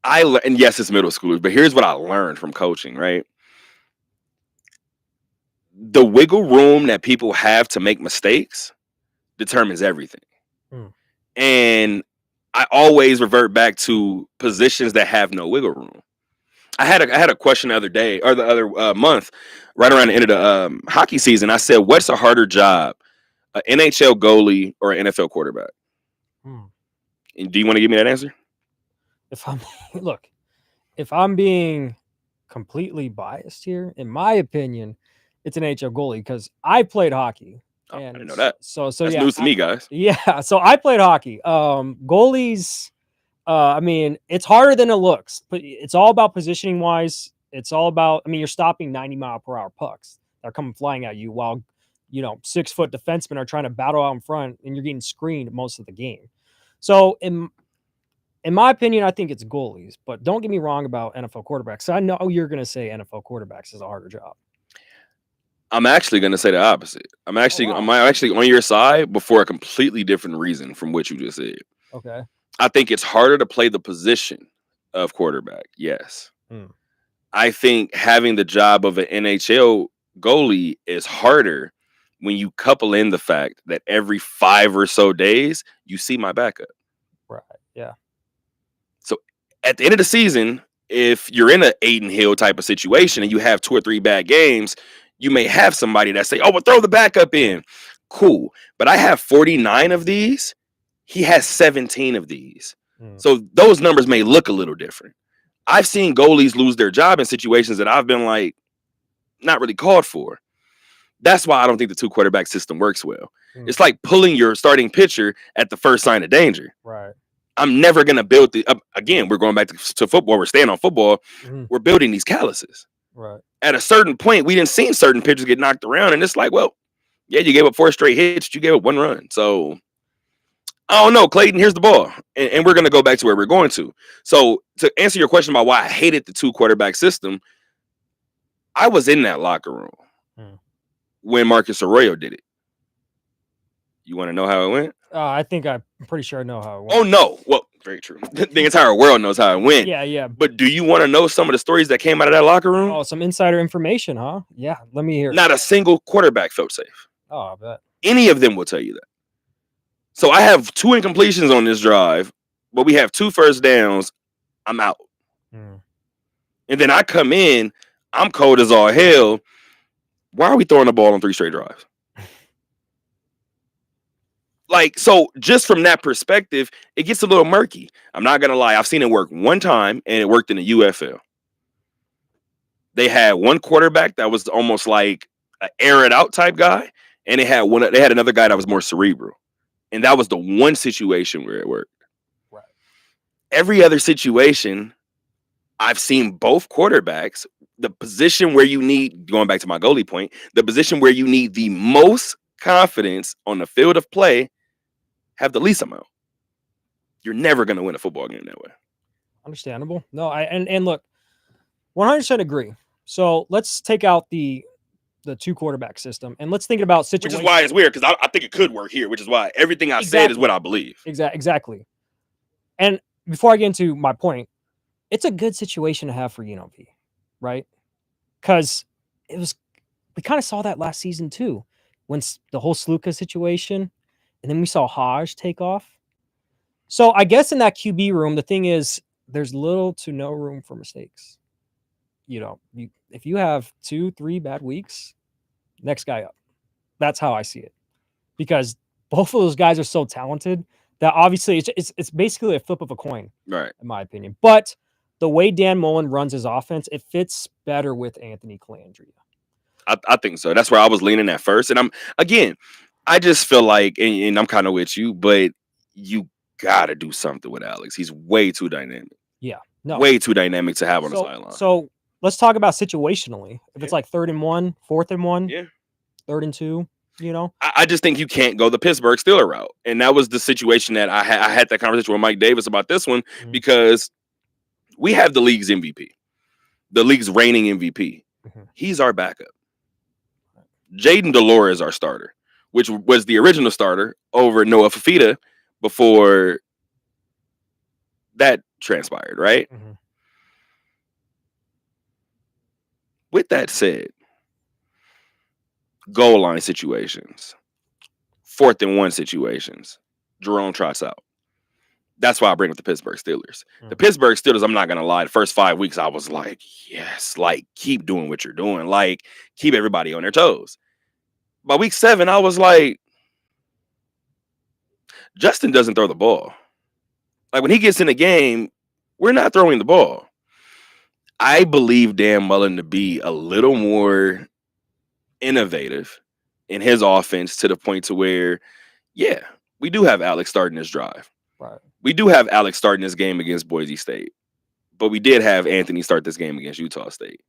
And yes, it's middle schoolers, but here's what I learned from coaching, right? The wiggle room that people have to make mistakes determines everything. And I always revert back to positions that have no wiggle room. I had a question the other day, or the other month, right around the end of the hockey season. I said, what's a harder job, an NHL goalie or an NFL quarterback? And do you want to give me that answer? If I'm being completely biased here, in my opinion, it's an NHL goalie because I played hockey. Oh, I didn't know that. So that's yeah, news to me, guys. Yeah, so I played hockey. Goalies, I mean, it's harder than it looks, but it's all about positioning wise. It's all about, I mean, you're stopping 90-mile-per-hour pucks that are coming flying at you while, 6-foot defensemen are trying to battle out in front, and you're getting screened most of the game. So in my opinion, I think it's goalies, but don't get me wrong about NFL quarterbacks. So I know you're going to say NFL quarterbacks is a harder job. I'm actually going to say the opposite. I'm actually on your side, but for a completely different reason from what you just said. Okay. I think it's harder to play the position of quarterback. Yes. I think having the job of an NHL goalie is harder when you couple in the fact that every 5 or so days you see my backup. Right. Yeah. So at the end of the season, if you're in an Aiden Hill type of situation and you have 2 or 3 bad games, you may have somebody that say, oh, well, throw the backup in. Cool. But I have 49 of these. He has 17 of these. So those numbers may look a little different. I've seen goalies lose their job in situations that I've been like, not really called for. That's why I don't think the 2 quarterback system works well. It's like pulling your starting pitcher at the first sign of danger. Right. I'm never going to build again, we're going back to football. We're staying on football. We're building these calluses. Right. At a certain point, we didn't see certain pitchers get knocked around. And it's like, well, yeah, you gave up 4 straight hits. You gave up 1 run. So, I don't know, Clayton, here's the ball. And we're going to go back to where we're going to. So, to answer your question about why I hated the 2 quarterback system, I was in that locker room when Marcus Arroyo did it. You want to know how it went? I'm pretty sure I know how it went. Oh, no. Well, very true. The entire world knows how it went. Yeah. But do you want to know some of the stories that came out of that locker room? Oh, some insider information, huh? Yeah, let me hear. Not a single quarterback felt safe. Oh, I bet. Any of them will tell you that. So I have 2 incompletions on this drive, but we have 2 first downs. I'm out. And then I come in, I'm cold as all hell. Why are we throwing the ball on 3 straight drives? Like, so just from that perspective, it gets a little murky. I'm not going to lie. I've seen it work one time, and it worked in the UFL. They had one quarterback that was almost like an air it out type guy, and they had another guy that was more cerebral. And that was the one situation where it worked. Right. Every other situation, I've seen both quarterbacks, the position where you need, going back to my goalie point, the position where you need the most confidence on the field of play, have the least amount. You're never going to win a football game that way. Understandable. No, and look, 100% agree. So let's take out the 2 quarterback system and let's think about situations. Which is why it's weird, because I think it could work here, which is why everything I said is what I believe. Exactly. And before I get into my point, it's a good situation to have for UNLV, right? Because we kind of saw that last season too, when the whole Sluka situation, and then we saw Haj take off. So I guess in that QB room, the thing is, there's little to no room for mistakes. If you have 2-3 bad weeks, next guy up. That's how I see it, because both of those guys are so talented that obviously it's basically a flip of a coin, right? In my opinion. But the way Dan Mullen runs his offense, it fits better with Anthony Colandrea. I think so. That's where I was leaning at first. And I just feel like, and I'm kind of with you, but you got to do something with Alex. He's way too dynamic. Yeah. No. Way too dynamic to have on the sideline. So let's talk about situationally. If it's like 3rd and 1, 4th and 1, 3rd and 2, I just think you can't go the Pittsburgh Steelers route. And that was the situation that I had that conversation with Mike Davis about this one, because we have the league's MVP, the league's reigning MVP. He's our backup. Jaden Delore is our starter, which was the original starter over Noah Fafita before that transpired, right? Mm-hmm. With that said, goal line situations, 4th and 1 situations, Jerome trots out. That's why I bring up the Pittsburgh Steelers. The Pittsburgh Steelers, I'm not going to lie, the first 5 weeks, I was like, yes, like, keep doing what you're doing. Like, keep everybody on their toes. By week 7, I was like, Justin doesn't throw the ball. Like, when he gets in the game, we're not throwing the ball. I believe Dan Mullen to be a little more innovative in his offense to the point to where, yeah, we do have Alex starting this drive. Right. We do have Alex starting this game against Boise State, but we did have Anthony start this game against Utah State.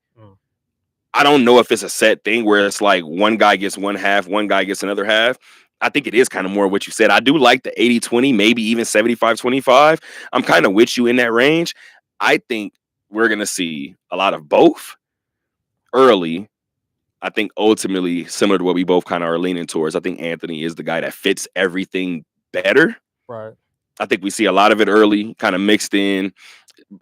I don't know if it's a set thing where it's like one guy gets one half, one guy gets another half. I think it is kind of more what you said. I do like the 80-20, maybe even 75-25. I'm kind of with you in that range. I think we're going to see a lot of both early. I think ultimately, similar to what we both kind of are leaning towards, I think Anthony is the guy that fits everything better. Right. I think we see a lot of it early, kind of mixed in.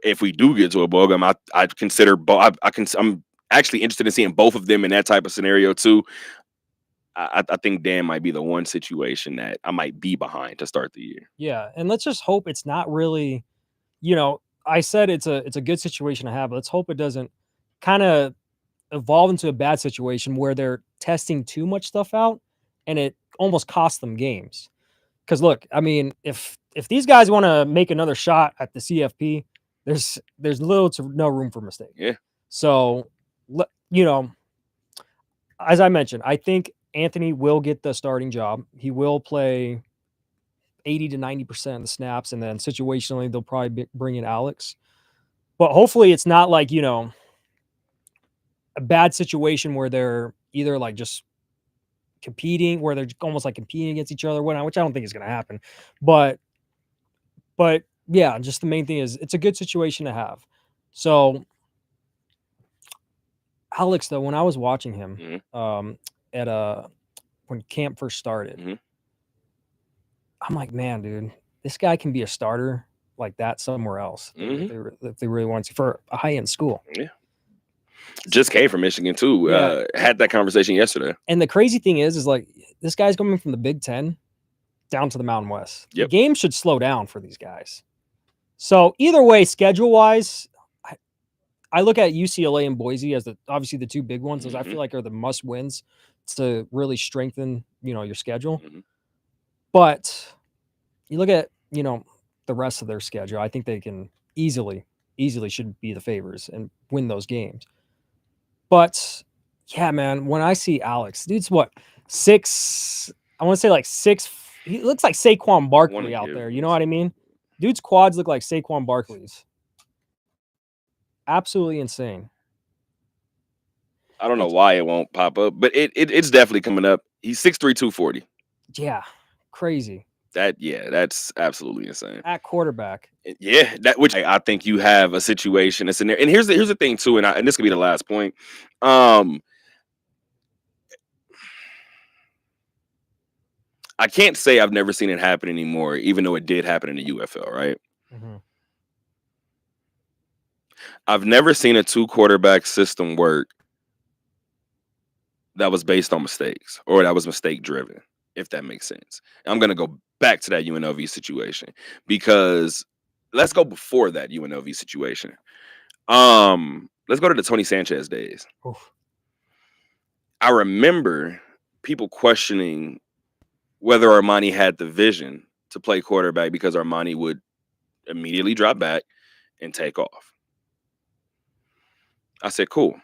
If we do get to a bowl game, I consider both. I'm actually interested in seeing both of them in that type of scenario too. I think Dan might be the one situation that I might be behind to start the year. Yeah, and let's just hope it's not really, I said it's a good situation to have, but let's hope it doesn't kind of evolve into a bad situation where they're testing too much stuff out and it almost costs them games. Because look, I mean, if these guys want to make another shot at the CFP, there's little to no room for mistake. Yeah. So, as I mentioned, I think Anthony will get the starting job. He will play 80 to 90% of the snaps, and then situationally they'll probably bring in Alex. But hopefully it's not like, a bad situation where they're either like just competing, where they're almost like competing against each other, which I don't think is going to happen. But yeah, just the main thing is it's a good situation to have. So Alex, though, when I was watching him when camp first started, I'm like, man, dude, this guy can be a starter like that somewhere else if they really want to, for a high-end school. Yeah. Just came from Michigan too. Yeah. Had that conversation yesterday. And the crazy thing is like this guy's coming from the Big Ten down to the Mountain West. Yep. The game should slow down for these guys. So either way, schedule-wise, I look at UCLA and Boise as obviously the two big ones, as I feel like are the must-wins to really strengthen, your schedule. But you look at, the rest of their schedule, I think they can easily should be the favorites and win those games. But yeah, man, when I see Alex, dude's what, 6, I want to say like 6, he looks like Saquon Barkley out there. You know what I mean? Dude's quads look like Saquon Barkley's. Absolutely insane. I don't know why it won't pop up, but it's definitely coming up. He's 6'3", 240. Yeah, crazy. That's absolutely insane. At quarterback. Yeah, which I think you have a situation that's in there. And here's the thing too, and this could be the last point. I can't say I've never seen it happen anymore, even though it did happen in the UFL, right? I've never seen a 2-quarterback system work that was based on mistakes or that was mistake driven, if that makes sense. I'm going to go back to that UNLV situation because let's go before that UNLV situation. Let's go to the Tony Sanchez days. Oof. I remember people questioning whether Armani had the vision to play quarterback because Armani would immediately drop back and take off. I said, cool.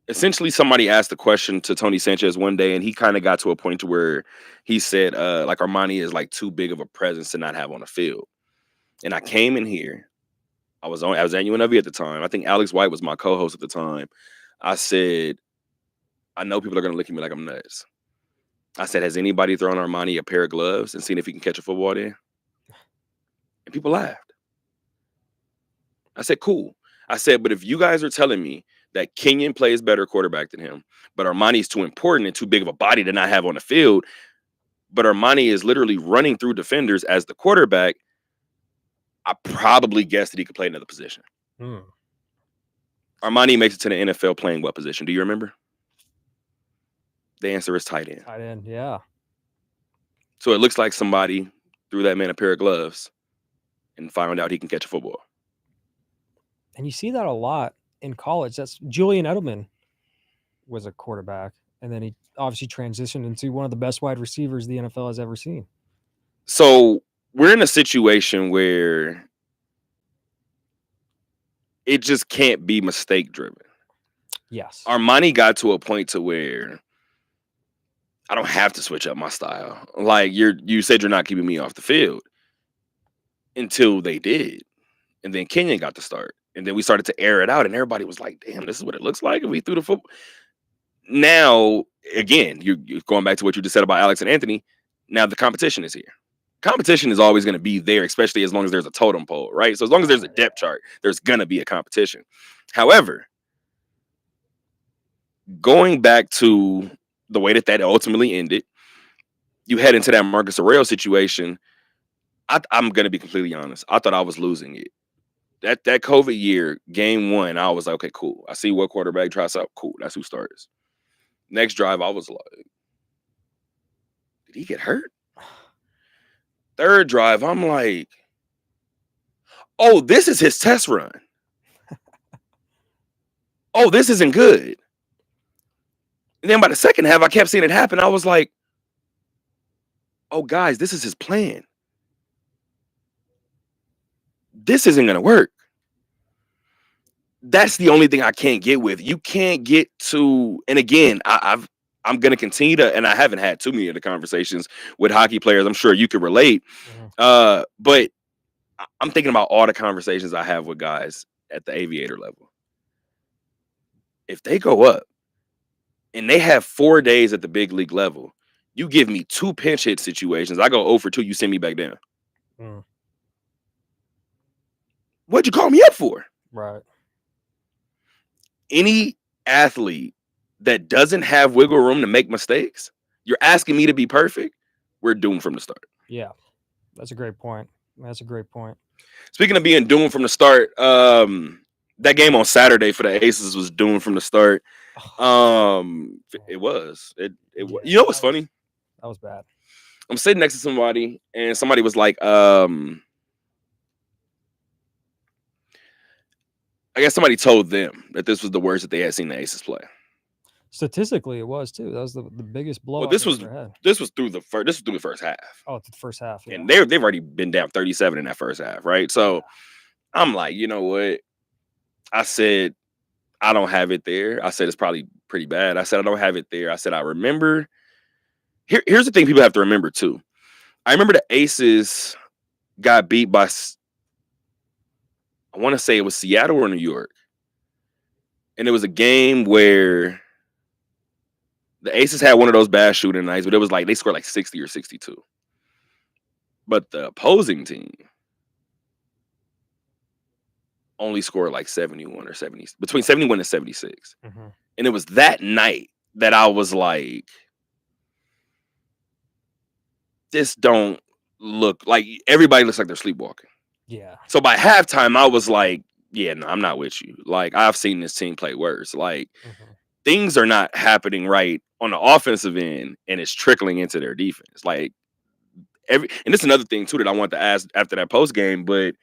Essentially, somebody asked the question to Tony Sanchez one day, and he kind of got to a point to where he said, like, Armani is like too big of a presence to not have on the field. And I came in here. I was at UNLV at the time. I think Alex White was my co-host at the time. I said, I know people are going to look at me like I'm nuts. I said, has anybody thrown Armani a pair of gloves and seen if he can catch a football there? And people laughed. I said, cool. I said, but if you guys are telling me that Kenyon plays better quarterback than him, but Armani's too important and too big of a body to not have on the field. But Armani is literally running through defenders as the quarterback. I probably guessed that he could play another position. Armani makes it to the NFL playing what position? Do you remember? The answer is tight end. Tight end, yeah. So it looks like somebody threw that man a pair of gloves and found out he can catch a football. And you see that a lot in college. That's Julian Edelman was a quarterback, and then he obviously transitioned into one of the best wide receivers the NFL has ever seen. So we're in a situation where it just can't be mistake driven. Yes. Armani got to a point to where I don't have to switch up my style. Like you said, you're not keeping me off the field until they did. And then Kenyon got to start. And then we started to air it out, and everybody was like, damn, this is what it looks like if we threw the football. Now, again, you're going back to what you just said about Alex and Anthony. Now the competition is here. Competition is always going to be there, especially as long as there's a totem pole, right? So as long as there's a depth chart, there's going to be a competition. However, going back to the way that ultimately ended, you head into that Marcus Arroyo situation. I'm going to be completely honest. I thought I was losing it. That COVID year, game 1, I was like, okay, cool. I see what quarterback tries out. Cool. That's who starts. Next drive, I was like, did he get hurt? Third drive, I'm like, oh, this is his test run. Oh, this isn't good. And then by the second half, I kept seeing it happen. I was like, oh, guys, this is his plan. This isn't going to work. That's the only thing I can't get with. You can't get to, and again, I'm going to continue to, and I haven't had too many of the conversations with hockey players. I'm sure you can relate. But I'm thinking about all the conversations I have with guys at the aviator level. If they go up and they have 4 days at the big league level, you give me 2 pinch hit situations. I go 0 for 2, you send me back down. What'd you call me up for? Right. Any athlete that doesn't have wiggle room to make mistakes, you're asking me to be perfect, we're doomed from the start. Yeah. That's a great point. Speaking of being doomed from the start, that game on Saturday for the Aces was doomed from the start. It was. You know what's funny? That was bad. I'm sitting next to somebody, and somebody was like, I guess somebody told them that this was the worst that they had seen the Aces play. Statistically, it was too. That was the biggest blowout. Well, this was through the first half. Oh, the first half. Yeah. And they've already been down 37 in that first half, right? So I'm like, you know what? I said, I don't have it there. I said, it's probably pretty bad. I said, I don't have it there. I said, I remember. Here's the thing people have to remember too. I remember the Aces got beat by, I want to say it was Seattle or New York. And it was a game where the Aces had one of those bad shooting nights, but it was like they scored like 60 or 62. But the opposing team only scored like 71 or 70, between 71 and 76. And it was that night that I was like, this don't look like, everybody looks like they're sleepwalking. Yeah. So by halftime, I was like, yeah, no, I'm not with you. Like, I've seen this team play worse. Like, things are not happening right on the offensive end, and it's trickling into their defense. Like, and this is another thing, too, that I wanted to ask after that post game, but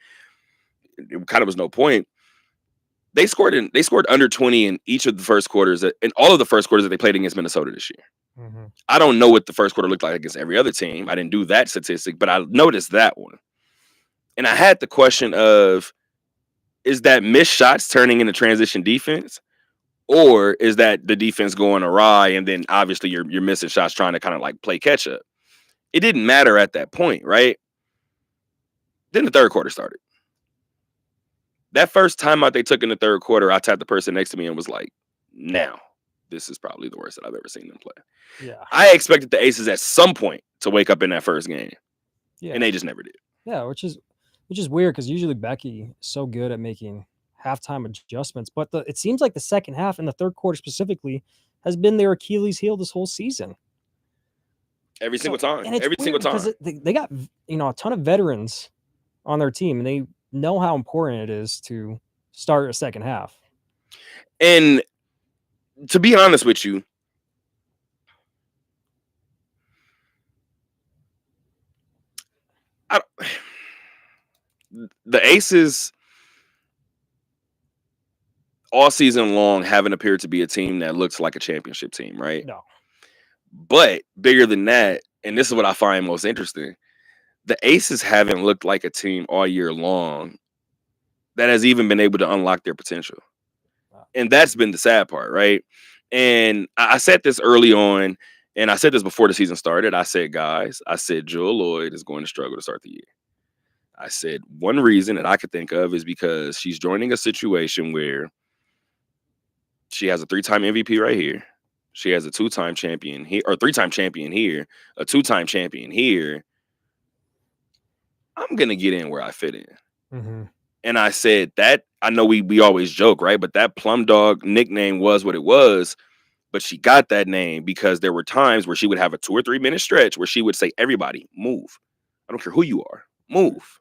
it kind of was no point. They scored under 20 in each of the first quarters, in all of the first quarters that they played against Minnesota this year. I don't know what the first quarter looked like against every other team. I didn't do that statistic, but I noticed that one. And I had the question of, is that missed shots turning into transition defense? Or is that the defense going awry and then obviously you're missing shots trying to kind of like play catch up? It didn't matter at that point, right? Then the third quarter started. That first timeout they took in the third quarter, I tapped the person next to me and was like, now, this is probably the worst that I've ever seen them play. Yeah. I expected the Aces at some point to wake up in that first game. Yeah. And they just never did. Yeah, which is weird because usually Becky is so good at making halftime adjustments. But it seems like the second half and the third quarter specifically has been their Achilles heel this whole season. Every single time. And it's Every single weird time. because they got a ton of veterans on their team, and they know how important it is to start a second half. And to be honest with you, the Aces all season long haven't appeared to be a team that looks like a championship team, right? No. But bigger than that, and this is what I find most interesting, the Aces haven't looked like a team all year long that has even been able to unlock their potential. Wow. And that's been the sad part, right? And I said this early on, and I said this before the season started. I said, guys, Jewell Loyd is going to struggle to start the year. I said one reason that I could think of is because she's joining a situation where she has a 3-time MVP right here. She has a 2-time champion here, or 3-time champion here, a 2-time champion here. I'm gonna get in where I fit in. Mm-hmm. And I said that, I know we always joke, right? But that Plum Dog nickname was what it was. But she got that name because there were times where she would have a 2 or 3 minute stretch where she would say, everybody, move. I don't care who you are. Move.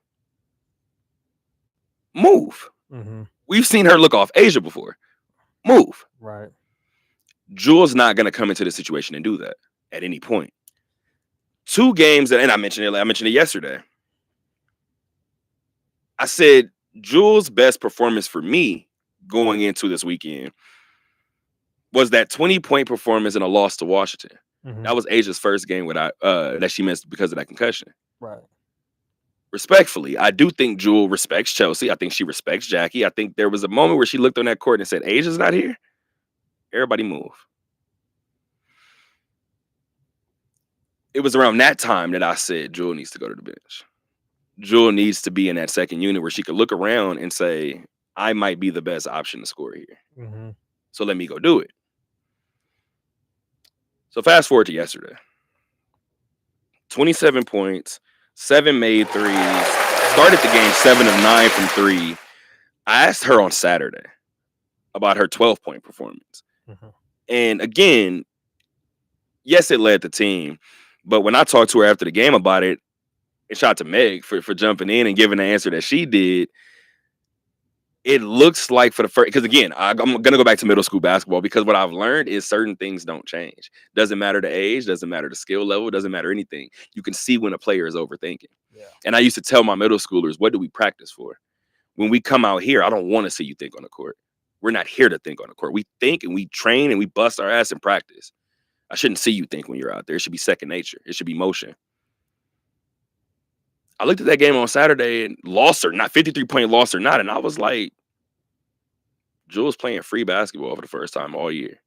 Move. Mm-hmm. We've seen her look off Asia before. Move. Right. Jewel's not going to come into the situation and do that at any point. 2 games, and I mentioned it yesterday. I said Jewel's best performance for me going into this weekend was that 20-point performance in a loss to Washington. Mm-hmm. That was Asia's first game that she missed because of that concussion. Right. Respectfully, I do think Jewel respects Chelsea. I think she respects Jackie. I think there was a moment where she looked on that court and said, Asia's not here. Everybody move. It was around that time that I said Jewel needs to go to the bench. Jewel needs to be in that second unit where she could look around and say, I might be the best option to score here. Mm-hmm. So let me go do it. So fast forward to yesterday. 27 points, 7 made threes, started the game 7 of 9 from 3. I asked her on Saturday about her 12-point performance. Mm-hmm. And again, yes, it led the team. But when I talked to her after the game about it, and shout out to Meg for jumping in and giving the answer that she did, it looks like for the first, because again, I'm going to go back to middle school basketball, because what I've learned is certain things don't change. Doesn't matter the age, doesn't matter the skill level, doesn't matter anything. You can see when a player is overthinking. Yeah. And I used to tell my middle schoolers, what do we practice for? When we come out here, I don't want to see you think on the court. We're not here to think on the court. We think and we train and we bust our ass in practice. I shouldn't see you think when you're out there. It should be second nature. It should be motion. I looked at that game on Saturday and lost or not, 53-point loss or not, and I was like, Jewel's playing free basketball for the first time all year.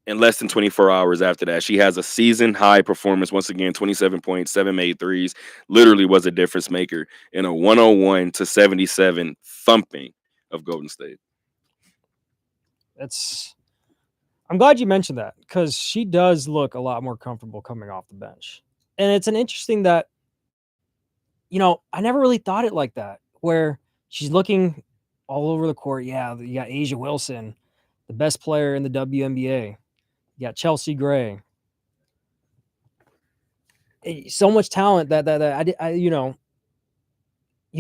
In less than 24 hours after that, she has a season-high performance. Once again, 27 points, 7 made threes. Literally was a difference maker in a 101-77 thumping of Golden State. I'm glad you mentioned that, because she does look a lot more comfortable coming off the bench. And it's an interesting that, I never really thought it like that, where she's looking all over the court. Yeah, you got A'ja Wilson, the best player in the WNBA. You got Chelsea Gray. So much talent that I you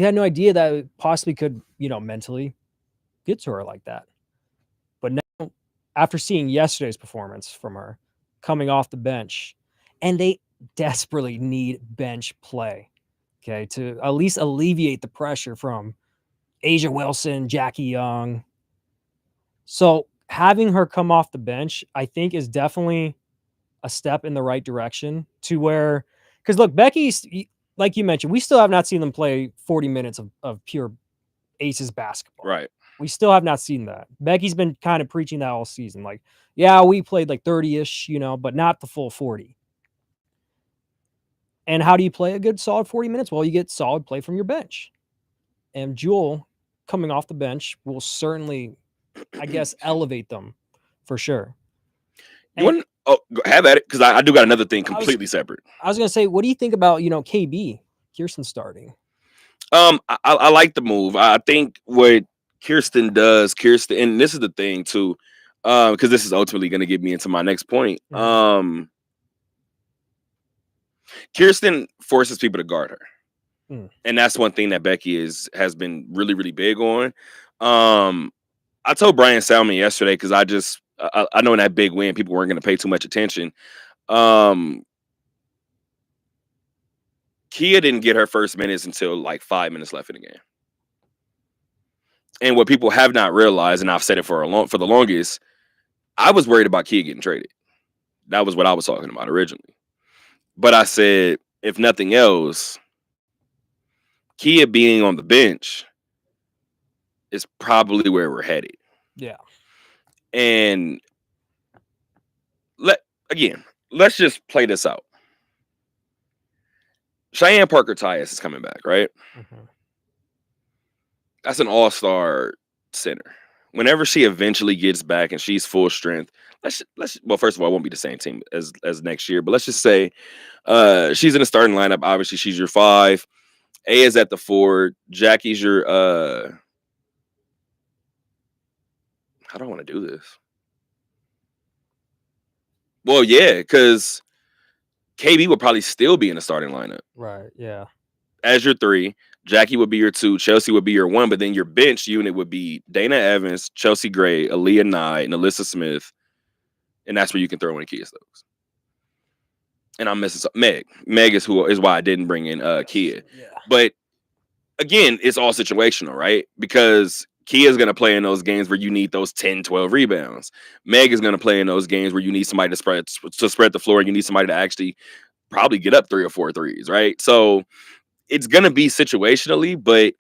had no idea that it possibly could, mentally get to her like that. But now, after seeing yesterday's performance from her coming off the bench, and they desperately need bench play, okay, to at least alleviate the pressure from A'ja Wilson, Jackie Young. So having her come off the bench, I think, is definitely a step in the right direction, to where, because look, Becky's, like you mentioned, we still have not seen them play 40 minutes of pure Aces basketball. Right. We still have not seen that. Becky's been kind of preaching that all season. Like, yeah, we played like 30-ish, but not the full 40. And how do you play a good solid 40 minutes? Well, you get solid play from your bench. And Jewel coming off the bench will certainly, I guess, elevate them for sure. Have at it, because I do got another thing completely separate. I was going to say, what do you think about, KB, Kirsten starting? I like the move. I think what Kirsten does, and this is the thing too, because this is ultimately going to get me into my next point. Kirsten forces people to guard her, and that's one thing that Becky has been really, really big on. I told Brian Salmon yesterday because I know in that big win people weren't going to pay too much attention. Kia didn't get her first minutes until like 5 minutes left in the game. And what people have not realized, and I've said it for the longest, I was worried about Kia getting traded. That was what I was talking about originally. But I said, if nothing else, Kia being on the bench is probably where we're headed. Yeah. And let's just play this out. Cheyenne Parker Tyus is coming back, right? That's an all-star center. Whenever she eventually gets back and she's full strength, well, first of all, it won't be the same team as next year, but let's just say she's in the starting lineup. Obviously, she's your 5. A is at the 4. Jackie's your how do I want to do this? Well, yeah, because KB would probably still be in the starting lineup. Right, yeah. As your 3, Jackie would be your 2, Chelsea would be your 1, but then your bench unit would be Dana Evans, Chelsea Gray, Aaliyah Nye, and Alyssa Smith. And that's where you can throw in Kia Stokes. And I'm missing Meg. Meg is why I didn't bring in Kia. Yeah. But again, it's all situational, right? Because Kia is going to play in those games where you need those 10, 12 rebounds. Meg is going to play in those games where you need somebody to spread the floor, and you need somebody to actually probably get up 3 or 4 threes, right? So it's going to be situationally, but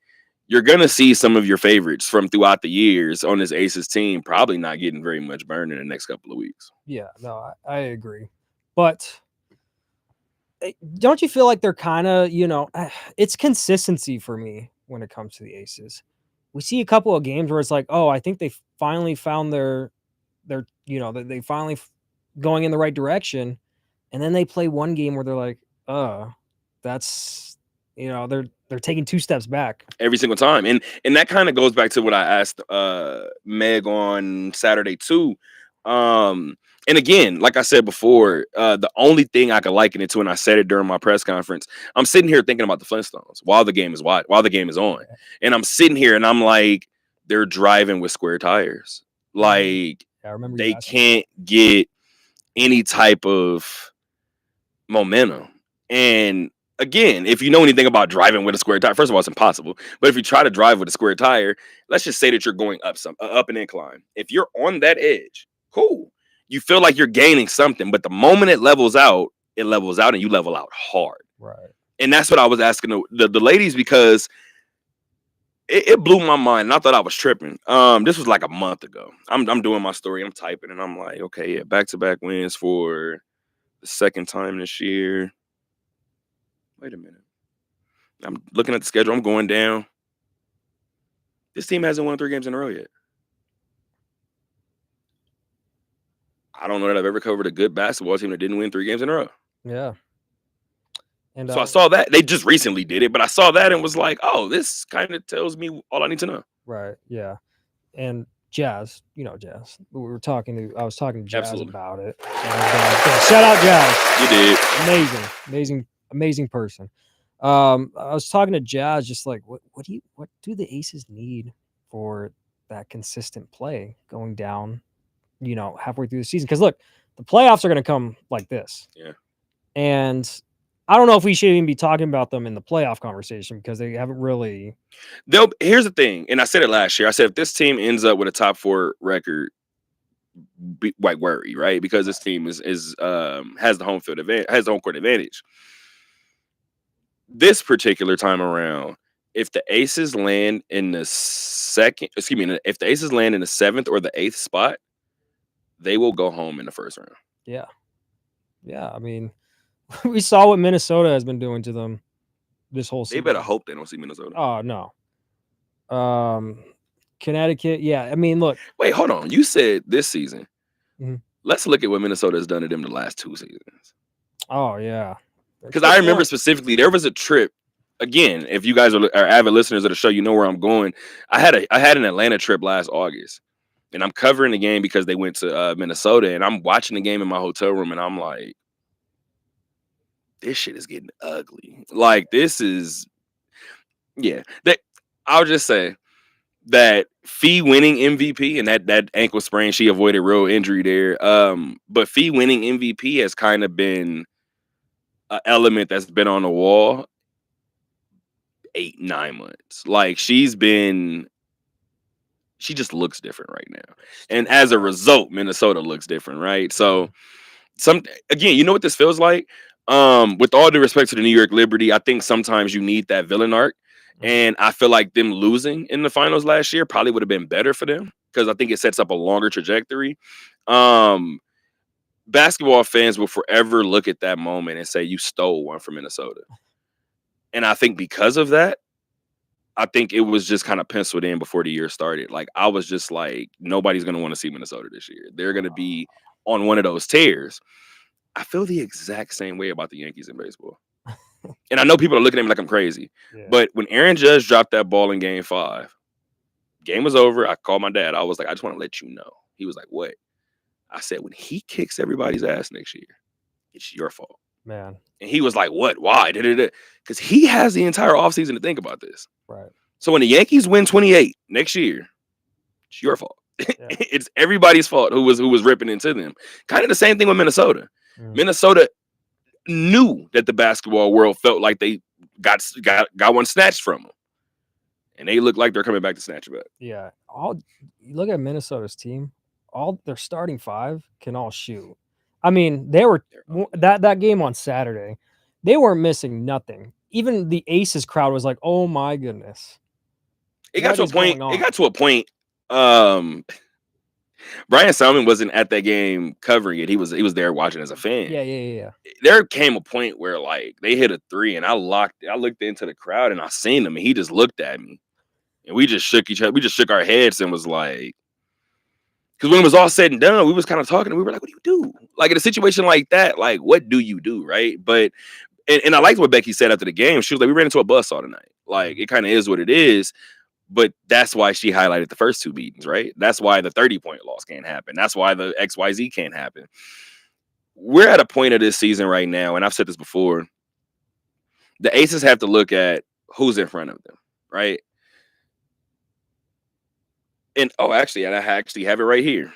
you're going to see some of your favorites from throughout the years on this Aces team probably not getting very much burn in the next couple of weeks. Yeah, no, I agree. But don't you feel like they're kind of, it's consistency for me when it comes to the Aces. We see a couple of games where it's like, oh, I think they finally found their they finally going in the right direction. And then they play one game where they're like, that's, they're taking 2 steps back every single time. And that kind of goes back to what I asked Meg on Saturday too. And again, like I said before, the only thing I could liken it to, and I said it during my press conference, I'm sitting here thinking about the Flintstones while the game is on. And I'm sitting here and I'm like, they're driving with square tires. Like, I remember they can't get any type of momentum. And again, if you know anything about driving with a square tire, first of all, it's impossible. But if you try to drive with a square tire, let's just say that you're going up an incline. If you're on that edge, cool. You feel like you're gaining something, but the moment it levels out, and you level out hard. Right. And that's what I was asking the ladies, because it blew my mind. And I thought I was tripping. This was like a month ago. I'm doing my story. I'm typing, and I'm like, okay, yeah, back-to-back wins for the second time this year. Wait a minute. I'm looking at the schedule. I'm going down. This team hasn't won 3 games in a row yet. I don't know that I've ever covered a good basketball team that didn't win 3 games in a row. Yeah. And so I saw that. They just recently did it, but I saw that and was like, oh, this kind of tells me all I need to know. Right. Yeah. And Jazz, Jazz. I was talking to Jazz Absolutely. about it. And, shout out Jazz. You did. Amazing person. I was talking to Jazz, just like, what do the Aces need for that consistent play going down, halfway through the season? Because look, the playoffs are going to come like this. Yeah. And I don't know if we should even be talking about them in the playoff conversation, because they haven't really. Here's the thing, and I said it last year. I said if this team ends up with a top 4 record, be like worry, right? Because this team is has the home field advantage, has the home court advantage. This particular time around, if the Aces land in the 7th or the 8th spot, they will go home in the first round. Yeah. Yeah. I mean, we saw what Minnesota has been doing to them this whole season. They better hope they don't see Minnesota. Oh, no. Connecticut. Yeah. I mean, look. Wait, hold on. You said this season. Mm-hmm. Let's look at what Minnesota has done to them the last 2 seasons. Oh, yeah. Because I remember specifically, there was a trip again, if you guys are avid listeners of the show, you know where I'm going. I had an Atlanta trip last August, and I'm covering the game because they went to Minnesota, and I'm watching the game in my hotel room, and I'm like, this shit is getting ugly. Like, this is, yeah. That I'll just say that Fee winning MVP and that ankle sprain, she avoided real injury there. But Fee winning MVP has kind of been an element that's been on the wall 8-9 months. Like, she just looks different right now. And as a result, Minnesota looks different, right? So again, you know what this feels like? With all due respect to the New York Liberty, I think sometimes you need that villain arc. And I feel like them losing in the finals last year probably would have been better for them because I think it sets up a longer trajectory. Basketball fans will forever look at that moment and say, you stole one from Minnesota. And I think because of that, I think it was just kind of penciled in before the year started. Like, I was just like, nobody's going to want to see Minnesota this year. They're going to be on one of those tears. I feel the exact same way about the Yankees in baseball. And I know people are looking at me like I'm crazy. Yeah. But when Aaron Judge dropped that ball in game 5, game was over. I called my dad. I was like, I just want to let you know. He was like, what? I said, when he kicks everybody's ass next year, it's your fault. Man. And he was like, what? Why? Because he has the entire offseason to think about this. Right. So when the Yankees win 28 next year, it's your fault. Yeah. It's everybody's fault who was ripping into them. Kind of the same thing with Minnesota. Minnesota knew that the basketball world felt like they got one snatched from them, and they look like they're coming back to snatch it back. Yeah, you look at Minnesota's team. All their starting 5 can all shoot. I mean, they were that game on Saturday. They weren't missing nothing. Even the Aces crowd was like, "Oh my goodness!" It got to a point. Brian Salmon wasn't at that game covering it. He was there watching as a fan. Yeah. There came a point where like they hit a 3 and I looked into the crowd and I seen him and he just looked at me and we just shook each other. We just shook our heads and was like, because when it was all said and done, we was kind of talking and we were like, what do you do? Like in a situation like that, like what do you do? Right. But and I liked what Becky said after the game. She was like, we ran into a buzzsaw tonight. Like it kind of is what it is. But that's why she highlighted the first 2 meetings, right? That's why the 30-point loss can't happen. That's why the XYZ can't happen. We're at a point of this season right now, and I've said this before. The Aces have to look at who's in front of them, right? And I actually have it right here.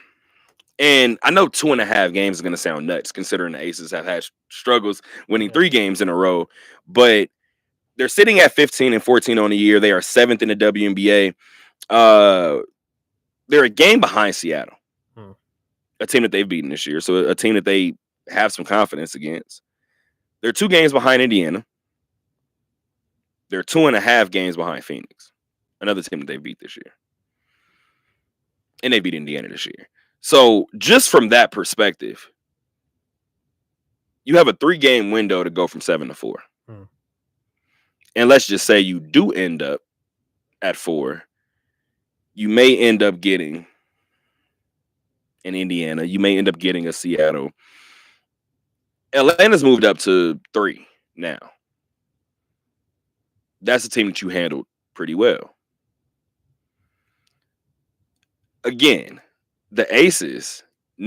And I know 2.5 games is going to sound nuts, considering the Aces have had struggles winning 3 games in a row, but they're sitting at 15-14 on the year. They are 7th in the WNBA. They're a game behind Seattle, a team that they've beaten this year. So a team that they have some confidence against. They're 2 games behind Indiana. They're 2.5 games behind Phoenix, another team that they beat this year. And they beat Indiana this year. So just from that perspective, you have a 3-game window to go from 7 to 4. And let's just say you do end up at 4. You may end up getting an Indiana. You may end up getting a Seattle. Atlanta's moved up to 3 now. That's a team that you handled pretty well. Again, the Aces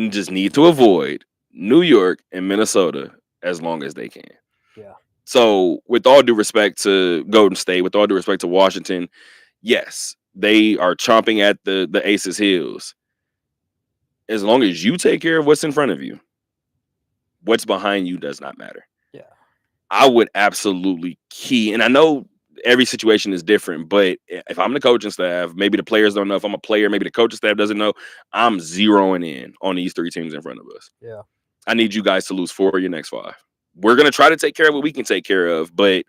just need to avoid New York and Minnesota as long as they can. Yeah. So, with all due respect to Golden State, with all due respect to Washington, yes, they are chomping at the Aces' heels. As long as you take care of what's in front of you, what's behind you does not matter. Yeah. I would absolutely key, and I know every situation is different, but if I'm the coaching staff, maybe the players don't know. If I'm a player, maybe the coaching staff doesn't know. I'm zeroing in on these 3 teams in front of us. Yeah. I need you guys to lose 4 of your next 5. We're going to try to take care of what we can take care of, but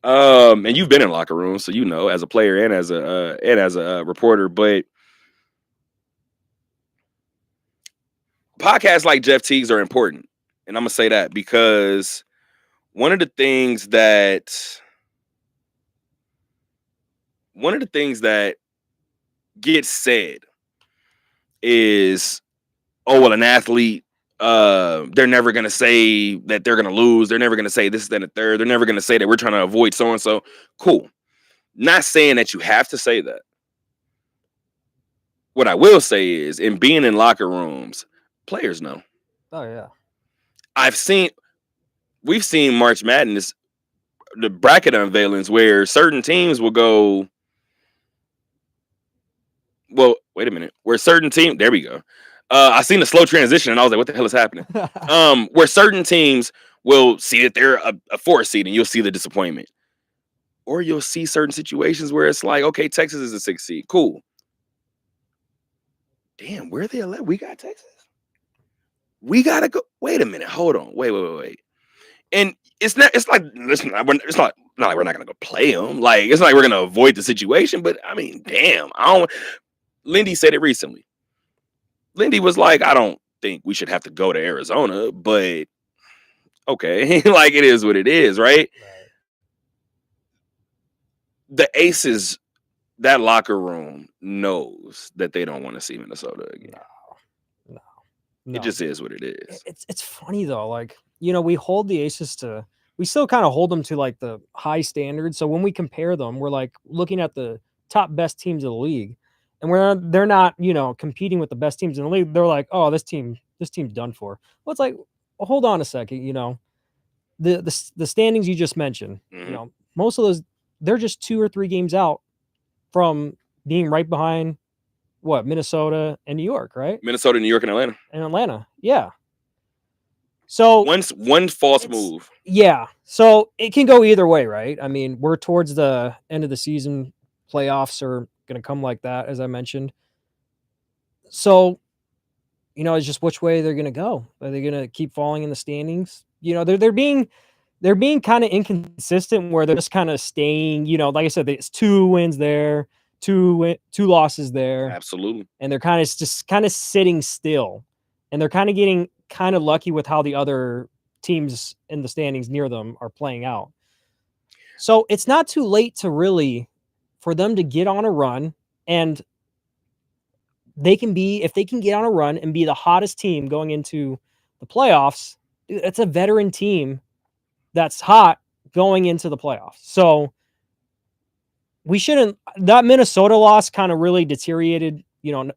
and you've been in locker rooms, so you know, as a player and as a reporter, but podcasts like Jeff Teague's are important. And I'm going to say that because one of the things that gets said is, oh, well, an athlete they're never gonna say that they're gonna lose. They're never gonna say this, then, a third. They're never gonna say that we're trying to avoid so and so. Cool. Not saying that you have to say that. What I will say is, in being in locker rooms, players know. Oh yeah. We've seen March Madness, the bracket unveilings, where certain teams will go. Well, wait a minute. Where certain team, there we go. I seen the slow transition, and I was like, "What the hell is happening?" Where certain teams will see that they're a 4 seed, and you'll see the disappointment, or you'll see certain situations where it's like, "Okay, Texas is a 6 seed, cool." Damn, where they 11? We got Texas. We gotta go. Wait a minute. Hold on. Wait. And it's not. It's like, listen. It's not like we're not gonna go play them. Like, it's not like we're gonna avoid the situation. But I mean, damn. Lindy said it recently. Lindy was like, I don't think we should have to go to Arizona, but okay, like, it is what it is, right? The Aces, that locker room knows that they don't want to see Minnesota again. No. It just is what it is. It's funny though, like, we hold the Aces we still kind of hold them to like the high standards. So when we compare them, we're like looking at the top best teams of the league, and they're not, competing with the best teams in the league. They're like, oh, this team's done for. Well, it's like, well, hold on a second, the standings you just mentioned, most of those, they're just 2 or 3 games out from being right behind Minnesota and New York, right? Minnesota, New York, and Atlanta. Yeah. So one false move. Yeah. So it can go either way, right? I mean, we're towards the end of the season. Playoffs are going to come like that, as I mentioned. So, it's just which way they're going to go. Are they going to keep falling in the standings? They're being kind of inconsistent, where they're just kind of staying, like I said, it's 2 wins there, 2 losses there. Absolutely. And they're kind of sitting still, and they're kind of getting kind of lucky with how the other teams in the standings near them are playing out. So it's not too late for them to get on a run, and if they can get on a run and be the hottest team going into the playoffs, it's a veteran team that's hot going into the playoffs. So that Minnesota loss kind of really deteriorated, not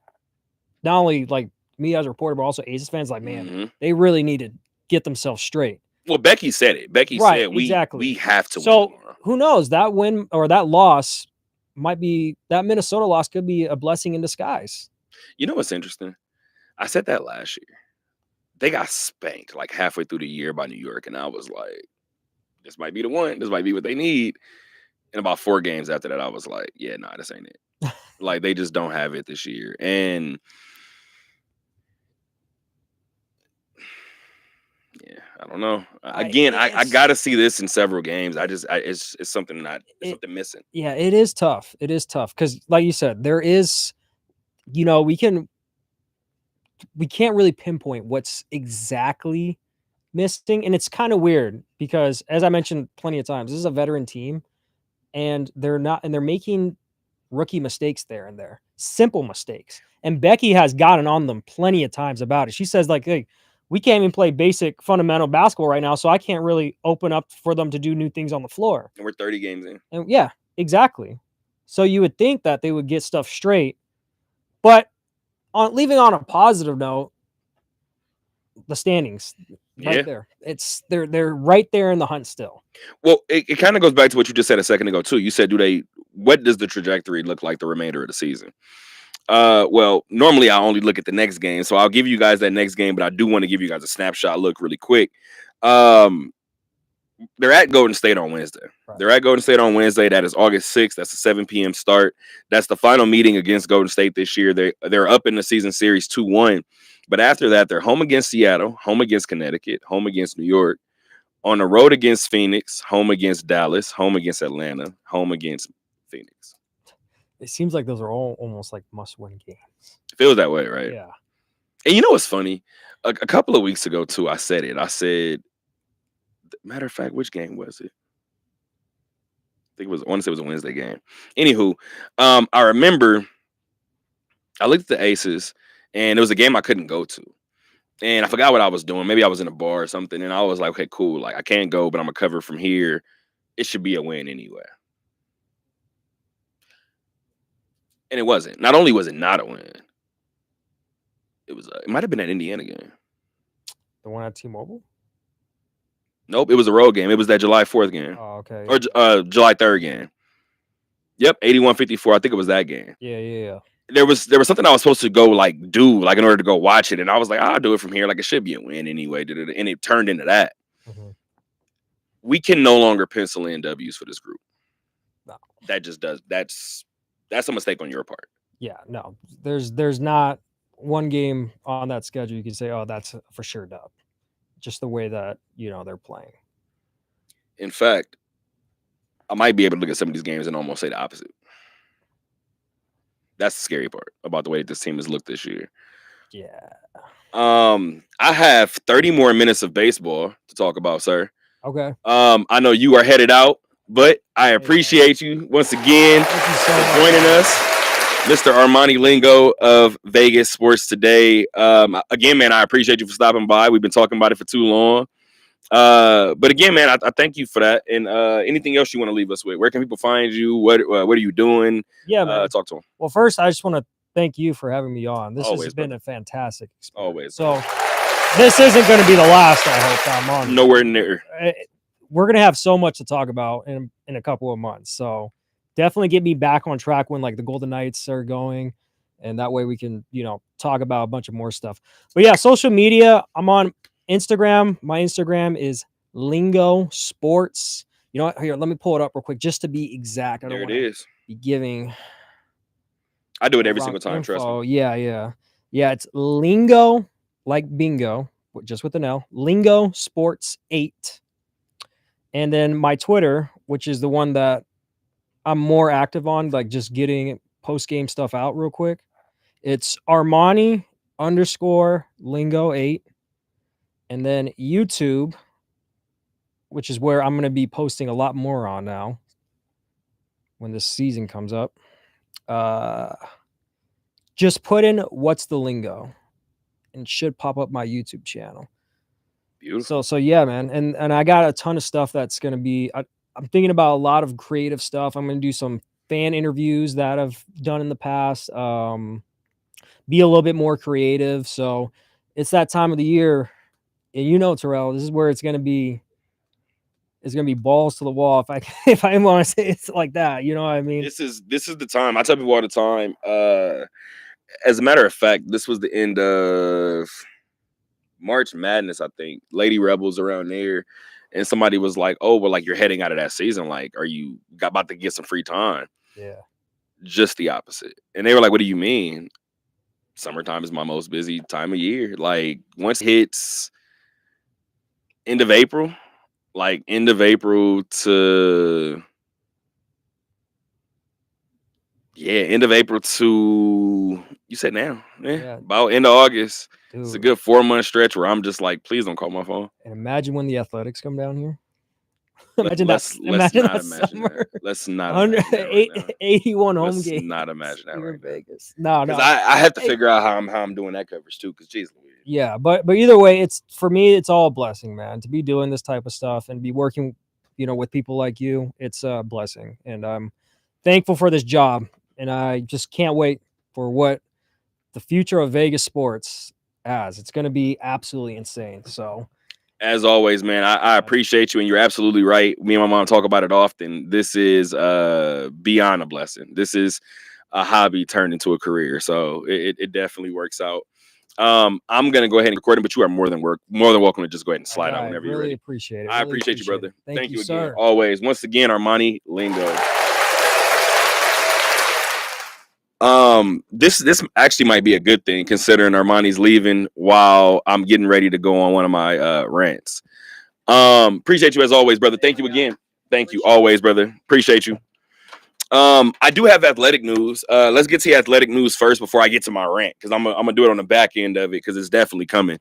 only like me as a reporter, but also Aces fans, like, man, they really need to get themselves straight. Well, Becky said it. Becky said we have to win. So who knows? That win or that loss that Minnesota loss could be a blessing in disguise. You know what's interesting? I said that last year. They got spanked like halfway through the year by New York, and I was like, this might be the one. This might be what they need. And about 4 games after that, I was like, yeah, nah, this ain't it. Like, they just don't have it this year. And yeah, I don't know. Again, I got to see this in several games. It's something something missing. Yeah, it is tough. It is tough because, like you said, there is, we can't really pinpoint what's exactly missing, and it's kind of weird because, as I mentioned plenty of times, this is a veteran team, and they're making rookie mistakes there and there, simple mistakes, and Becky has gotten on them plenty of times about it. She says, like, hey, we can't even play basic fundamental basketball right now, so I can't really open up for them to do new things on the floor. And we're 30 games in. And yeah, exactly. So you would think that they would get stuff straight, but leaving on a positive note, the standings right there. They're right there in the hunt still. Well, it kind of goes back to what you just said a second ago too. You said, what does the trajectory look like the remainder of the season? Well, normally I only look at the next game, so I'll give you guys that next game, but I do want to give you guys a snapshot look really quick. They're at Golden State on Wednesday. Right. They're at Golden State on Wednesday. That is August 6th. That's a 7 p.m. start. That's the final meeting against Golden State this year. They're up in the season series 2-1. But after that, they're home against Seattle, home against Connecticut, home against New York, on the road against Phoenix, home against Dallas, home against Atlanta, home against Phoenix. It seems like those are all almost like must-win games. It feels that way, right? Yeah. And you know what's funny? A couple of weeks ago, too, I said, matter of fact, which game was it? I want to say it was a Wednesday game. Anywho, I remember I looked at the Aces, and it was a game I couldn't go to. And I forgot what I was doing. Maybe I was in a bar or something. And I was like, okay, cool. Like, I can't go, but I'm going to cover from here. It should be a win anyway. And it wasn't. Not only was it not a win, it might have been an Indiana game. The one at T-Mobile? Nope, it was a road game. It was that July 4th game. Oh, okay. Or July 3rd game. Yep, 81-54. I think it was that game. Yeah. There was something I was supposed to go do in order to go watch it, and I was like, I'll do it from here. Like, it should be a win anyway. And it turned into that. Mm-hmm. We can no longer pencil in W's for this group. No. That just does. That's a mistake on your part. Yeah, no. There's not one game on that schedule you can say, oh, that's for sure dub. Just the way that they're playing. In fact, I might be able to look at some of these games and almost say the opposite. That's the scary part about the way that this team has looked this year. Yeah. I have 30 more minutes of baseball to talk about, sir. Okay. I know you are headed out, but I appreciate you once again for joining us, Mr. Armani Lingo of Vegas Sports Today. Again, man, I appreciate you for stopping by. We've been talking about it for too long. But again, man, I thank you for that. And anything else you want to leave us with? Where can people find you? What are you doing? Yeah, man. Talk to them. Well, first, I just want to thank you for having me on. This has been a fantastic experience. Always. So this isn't going to be the last, I hope, I'm on. Nowhere near. We're going to have so much to talk about in a couple of months. So definitely get me back on track when the Golden Knights are going. And that way we can, talk about a bunch of more stuff. But yeah, social media, I'm on Instagram. My Instagram is Lingo Sports. You know what? Here, let me pull it up real quick just to be exact. I don't There it is. Be giving. I do it every single time. Trust me. Yeah. It's Lingo, like bingo, just with an L. Lingo Sports 8. And then my Twitter, which is the one that I'm more active on, just getting post game stuff out real quick. It's Armani_Lingo 8. And then YouTube, which is where I'm going to be posting a lot more on now when this season comes up. Just put in what's the lingo and it should pop up my YouTube channel. Beautiful. So yeah, man. And I got a ton of stuff that's going to be, I'm thinking about a lot of creative stuff. I'm going to do some fan interviews that I've done in the past. Be a little bit more creative. So it's that time of the year. And Terrell, this is where it's going to be. It's going to be balls to the wall if I want to say it's like that. You know what I mean? This is the time. I tell people all the time. As a matter of fact, this was the end of March Madness, I think. Lady Rebels around there. And somebody was like, oh, well, you're heading out of that season. Are you about to get some free time? Yeah. Just the opposite. And they were like, what do you mean? Summertime is my most busy time of year. Once it hits end of April to end of April to you said now. Yeah. About end of August. Dude. It's a good 4-month stretch where I'm just please don't call my phone. And imagine when the Athletics come down here. Let's not imagine that. Let's not imagine 81 home games. Let's not imagine that right Vegas. No. I have to figure out how I'm doing that coverage too, because geez Louise. Yeah, but either way, for me, it's all a blessing, man. To be doing this type of stuff and be working, with people like you, it's a blessing. And I'm thankful for this job. And I just can't wait for what the future of Vegas sports has. It's going to be absolutely insane. So, as always, man, I appreciate you, and you're absolutely right. Me and my mom talk about it often. This is beyond a blessing. This is a hobby turned into a career. So it definitely works out. I'm gonna go ahead and record it, but you are more than welcome to just go ahead and slide out whenever you're ready. Appreciate it. I appreciate you, brother. Thank you again. Sir. Always. Once again, Armani Lingo. This actually might be a good thing considering Armani's leaving while I'm getting ready to go on one of my rants. Appreciate you as always, brother. Thank you again. Thank you always, brother. Appreciate you. I do have athletic news. Let's get to the athletic news first before I get to my rant, because I'm gonna do it on the back end of it because it's definitely coming.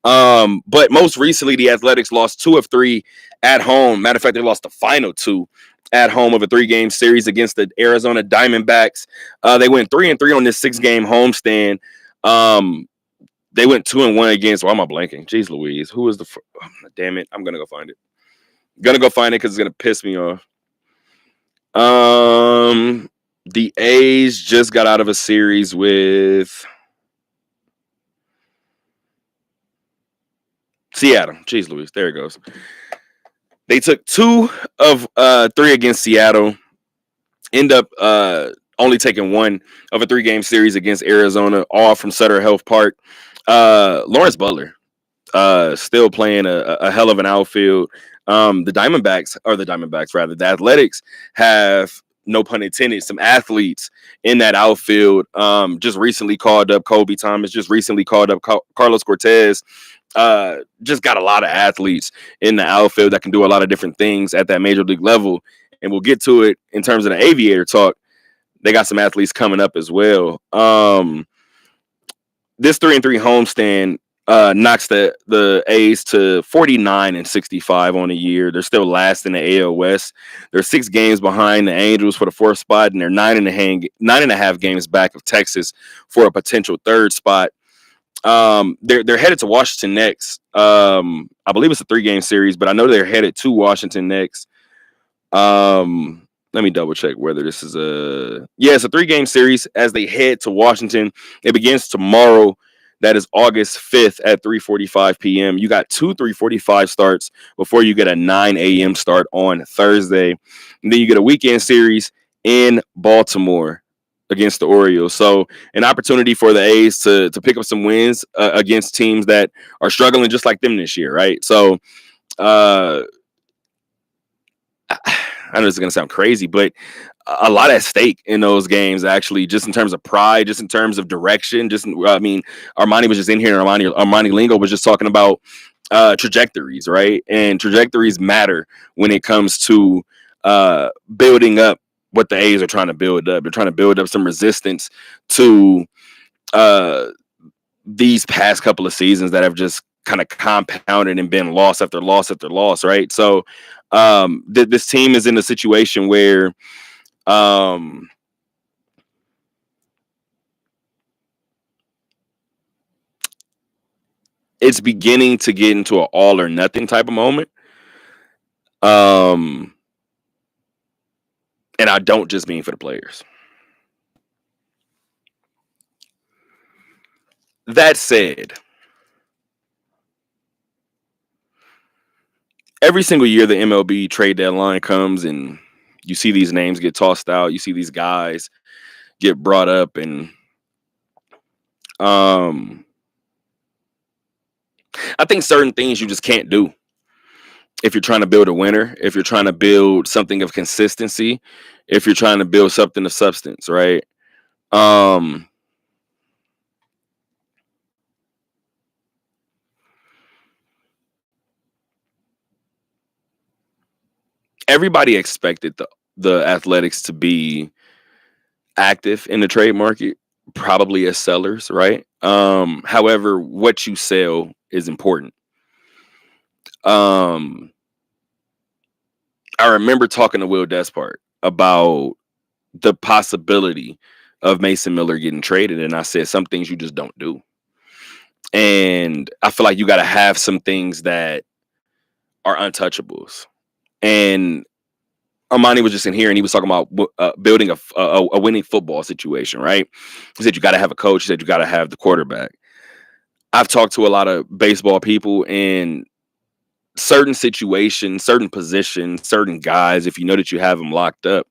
But most recently, the Athletics lost 2 of 3 at home. Matter of fact, they lost the final 2 at home of a 3-game series against the Arizona Diamondbacks. They went 3-3 on this 6-game homestand. They went 2-1 against. Why am I blanking? Jeez Louise. Who was the? Damn it! I'm gonna go find it. Gonna go find it because it's gonna piss me off. The A's just got out of a series with Seattle. Jeez Louise. There it goes. They took 2 of 3 against Seattle. End up only taking 1 of a 3-game series against Arizona, all from Sutter Health Park. Lawrence Butler still playing a hell of an outfield. The Athletics have, no pun intended, some athletes in that outfield. Just recently called up Kobe Thomas, just recently called up Carlos Cortez. Just got a lot of athletes in the outfield that can do a lot of different things at that major league level. And we'll get to it in terms of the Aviator talk. They got some athletes coming up as well. This 3-3 homestand knocks the A's to 49-65 on the year. They're still last in the AL West. They're 6 games behind the Angels for the 4th spot, and they're 9.5 games back of Texas for a potential 3rd spot. They're headed to Washington next. I believe it's a 3-game series, but I know they're headed to Washington next. Let me double check whether this is it's a 3-game series as they head to Washington. It begins tomorrow. That is August 5th at 3:45 p.m. You got 2 3:45 starts before you get a 9 a.m. start on Thursday. And then you get a weekend series in Baltimore against the Orioles. So an opportunity for the A's to pick up some wins against teams that are struggling just like them this year, right? So I know this is going to sound crazy, but a lot at stake in those games, actually, just in terms of pride, just in terms of direction. Armani was just in here, and Armani Lingo was just talking about trajectories, right? And trajectories matter when it comes to building up what the A's are trying to build up. They're trying to build up some resistance to these past couple of seasons that have just kind of compounded and been loss after loss after loss, right? So this team is in a situation where it's beginning to get into an all or nothing type of moment. And I don't just mean for the players. That said, every single year the MLB trade deadline comes and you see these names get tossed out. You see these guys get brought up, and I think certain things you just can't do if you're trying to build a winner, if you're trying to build something of consistency, if you're trying to build something of substance, right? Everybody expected the Athletics to be active in the trade market, probably as sellers, right? However, what you sell is important. I remember talking to Will Despart about the possibility of Mason Miller getting traded, and I said some things you just don't do. And I feel like you got to have some things that are untouchables. And Armani was just in here and he was talking about building a winning football situation, right? He said you got to have a coach. He said you got to have the quarterback. I've talked to a lot of baseball people, and certain situations, certain positions, certain guys, if you know that you have them locked up,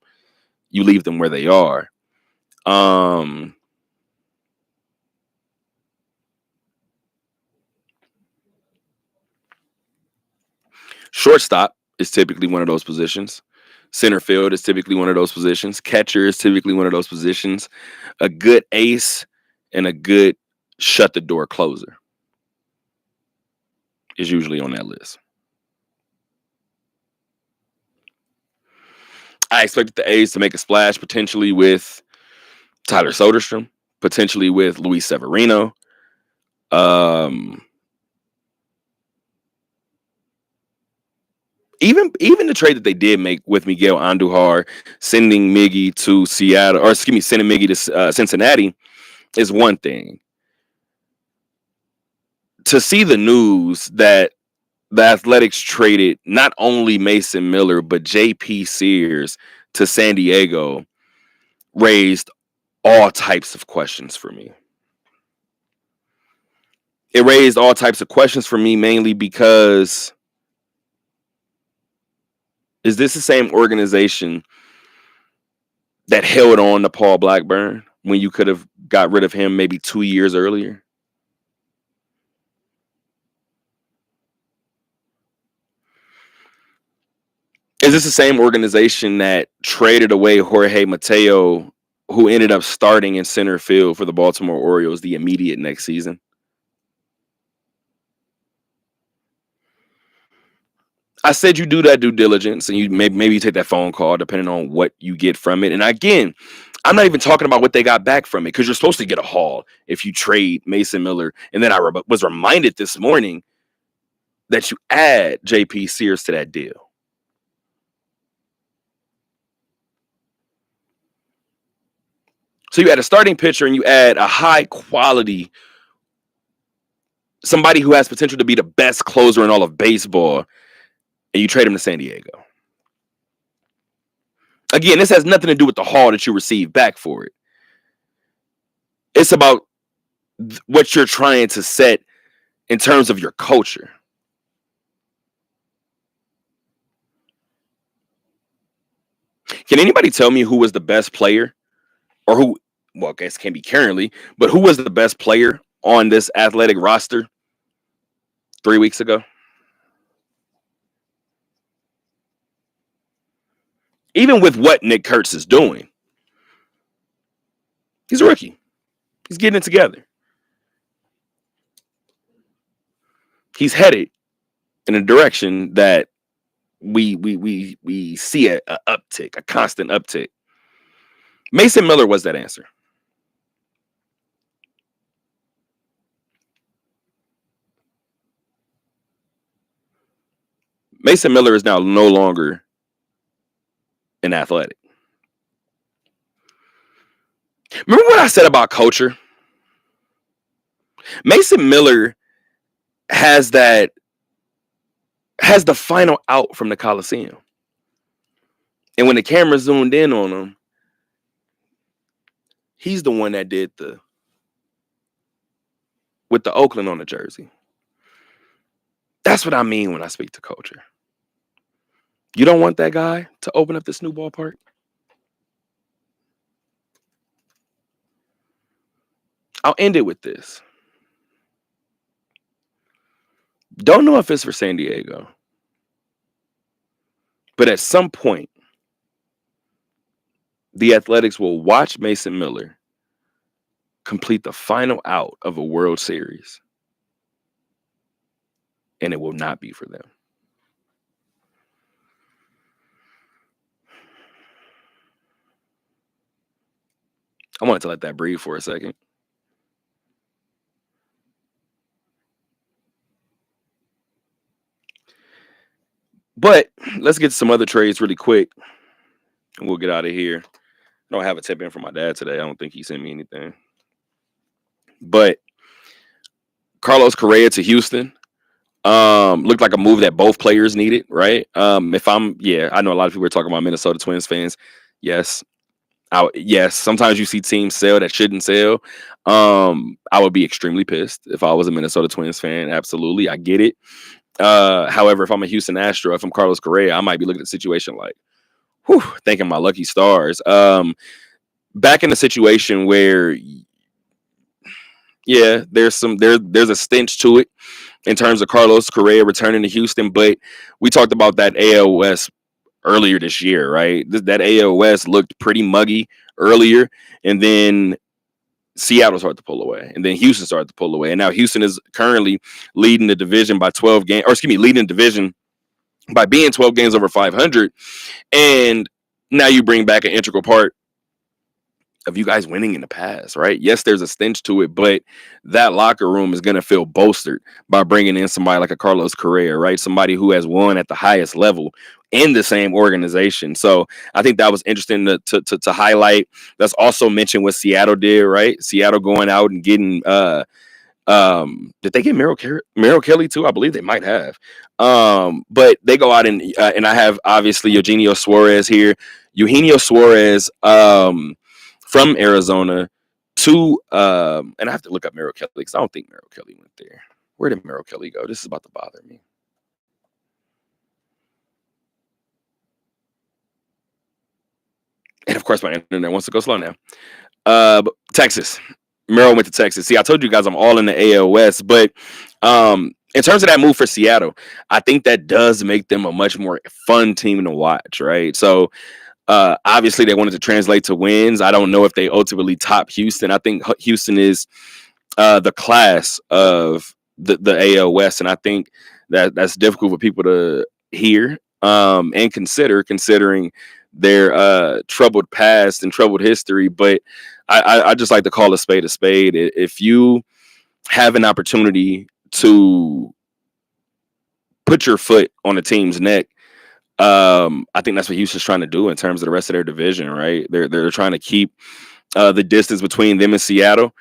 you leave them where they are. Shortstop is typically one of those positions. Center field is typically one of those positions. Catcher is typically one of those positions. A good ace and a good shut the door closer is usually on that list. I expected the A's to make a splash potentially with Tyler Soderstrom, potentially with Luis Severino. Even the trade that they did make with Miguel Andujar, sending Miggy to sending Miggy to Cincinnati is one thing. to see the news that the Athletics traded not only Mason Miller, but JP Sears to San Diego raised all types of questions for me. It raised all types of questions for me, mainly because is this the same organization that held on to Paul Blackburn when you could have got rid of him maybe 2 years earlier? Is this the same organization that traded away Jorge Mateo, who ended up starting in center field for the Baltimore Orioles the immediate next season? I said you do that due diligence, and you maybe you take that phone call depending on what you get from it. And again, I'm not even talking about what they got back from it, because you're supposed to get a haul if you trade Mason Miller. And then I was reminded this morning that you add JP Sears to that deal. So you add a starting pitcher and you add a high quality, somebody who has potential to be the best closer in all of baseball, and you trade him to San Diego. Again, this has nothing to do with the haul that you receive back for it. It's about what you're trying to set in terms of your culture. Can anybody tell me who was the best player, or who, well, I guess it can't be currently, but who was the best player on this Athletic roster 3 weeks ago? Even with what Nick Kurtz is doing, he's a rookie. He's getting it together. He's headed in a direction that we see a uptick, a constant uptick. Mason Miller was that answer. Mason Miller is now no longer an Athletic. Remember what I said about culture? Mason Miller has the final out from the Coliseum. And when the camera zoomed in on him, he's the one that did with the Oakland on the jersey. That's what I mean when I speak to culture. You don't want that guy to open up this new ballpark? I'll end it with this. Don't know if it's for San Diego, but at some point, the Athletics will watch Mason Miller complete the final out of a World Series, and it will not be for them. I wanted to let that breathe for a second. But let's get to some other trades really quick, and we'll get out of here. I don't have a tip in from my dad today. I don't think he sent me anything. But Carlos Correa to Houston looked like a move that both players needed, right? I know a lot of people are talking about Minnesota Twins fans. Yes, sometimes you see teams sell that shouldn't sell. I would be extremely pissed if I was a Minnesota Twins fan. Absolutely, I get it. However, if I'm a Houston Astro, if I'm Carlos Correa, I might be looking at the situation like, thanking my lucky stars. Back in a situation where, there's a stench to it in terms of Carlos Correa returning to Houston, but we talked about that AL West earlier this year, right? That AL West looked pretty muggy earlier, and then Seattle started to pull away, and then Houston started to pull away, and now Houston is currently leading the division by 12 games, leading the division by being 12 games over 500, and now you bring back an integral part of you guys winning in the past, right? Yes, there's a stench to it, but that locker room is going to feel bolstered by bringing in somebody like a Carlos Correa, right? Somebody who has won at the highest level in the same organization. So I think that was interesting to highlight. Let's also mention what Seattle did, right? Seattle going out and getting Did they get Merrill Kelly too? I believe they might have. But they go out and I have obviously Eugenio Suarez here. Eugenio Suarez from Arizona to and I have to look up Merrill Kelly because I don't think Merrill Kelly went there. Where did Merrill Kelly go? This is about to bother me. And of course, my internet wants to go slow now. Texas. Merrill went to Texas. See, I told you guys I'm all in the AL West, but in terms of that move for Seattle, I think that does make them a much more fun team to watch, right? So obviously they wanted to translate to wins. I don't know if they ultimately top Houston. I think Houston is the class of the AL West, and I think that's difficult for people to hear and considering their troubled past and troubled history. But I just like to call a spade a spade. If you have an opportunity to put your foot on a team's neck, I think that's what Houston's trying to do in terms of the rest of their division, right? They're trying to keep the distance between them and Seattle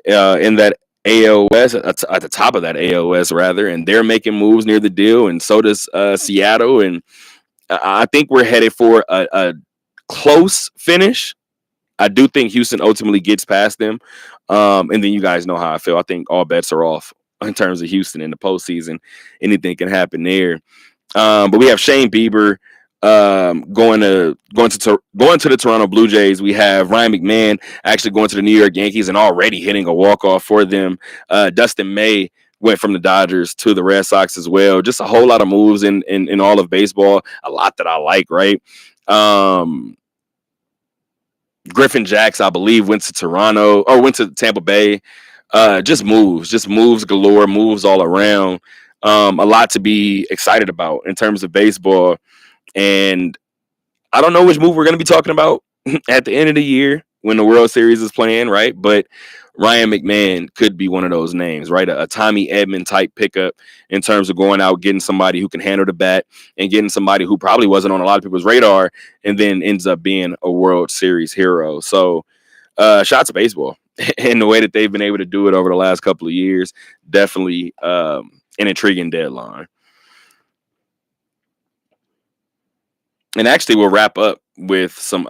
in that AL West, at the top of that AL West, rather, and they're making moves near the deal, and so does Seattle. And I think we're headed for a close finish. I do think Houston ultimately gets past them. And then you guys know how I feel. I think all bets are off in terms of Houston in the postseason. Anything can happen there. But we have Shane Bieber going to the Toronto Blue Jays. We have Ryan McMahon actually going to the New York Yankees and already hitting a walk-off for them. Dustin May went from the Dodgers to the Red Sox as well. Just a whole lot of moves in all of baseball. A lot that I like, right? Griffin Jacks, I believe, went to Tampa Bay. Just moves galore, moves all around. A lot to be excited about in terms of baseball. And I don't know which move we're going to be talking about at the end of the year when the World Series is playing, right? But Ryan McMahon could be one of those names, right? A Tommy Edman type pickup in terms of going out, getting somebody who can handle the bat and getting somebody who probably wasn't on a lot of people's radar and then ends up being a World Series hero. So shout to baseball and the way that they've been able to do it over the last couple of years. Definitely an intriguing deadline. And actually, we'll wrap up with some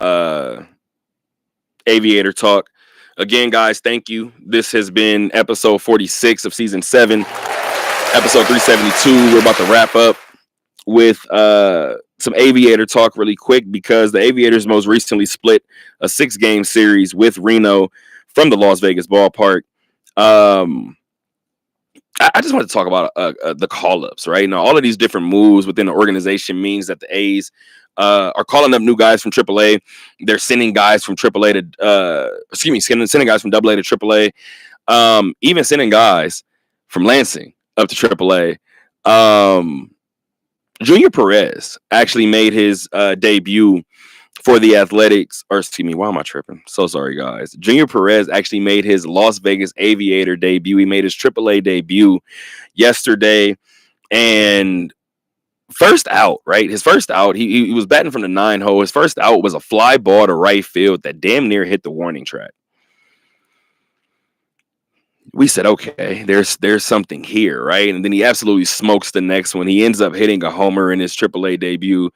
Aviator talk. Again, guys, thank you. This has been episode 46 of season 7, episode 372. We're about to wrap up with some Aviator talk really quick because the Aviators most recently split a 6-game series with Reno from the Las Vegas ballpark. I just want to talk about the call-ups, right? Now, all of these different moves within the organization means that the A's are calling up new guys from AAA. They're sending guys from AAA to, sending guys from AA to AAA. Even sending guys from Lansing up to AAA. Junior Perez actually made his debut for the Athletics, or excuse me, why am I tripping? So sorry, guys. Junior Perez actually made his Las Vegas Aviator debut. He made his AAA debut yesterday, and first out, right? His first out, he was batting from the 9 hole. His first out was a fly ball to right field that damn near hit the warning track. We said, okay, there's something here, right? And then he absolutely smokes the next one. He ends up hitting a homer in his AAA debut.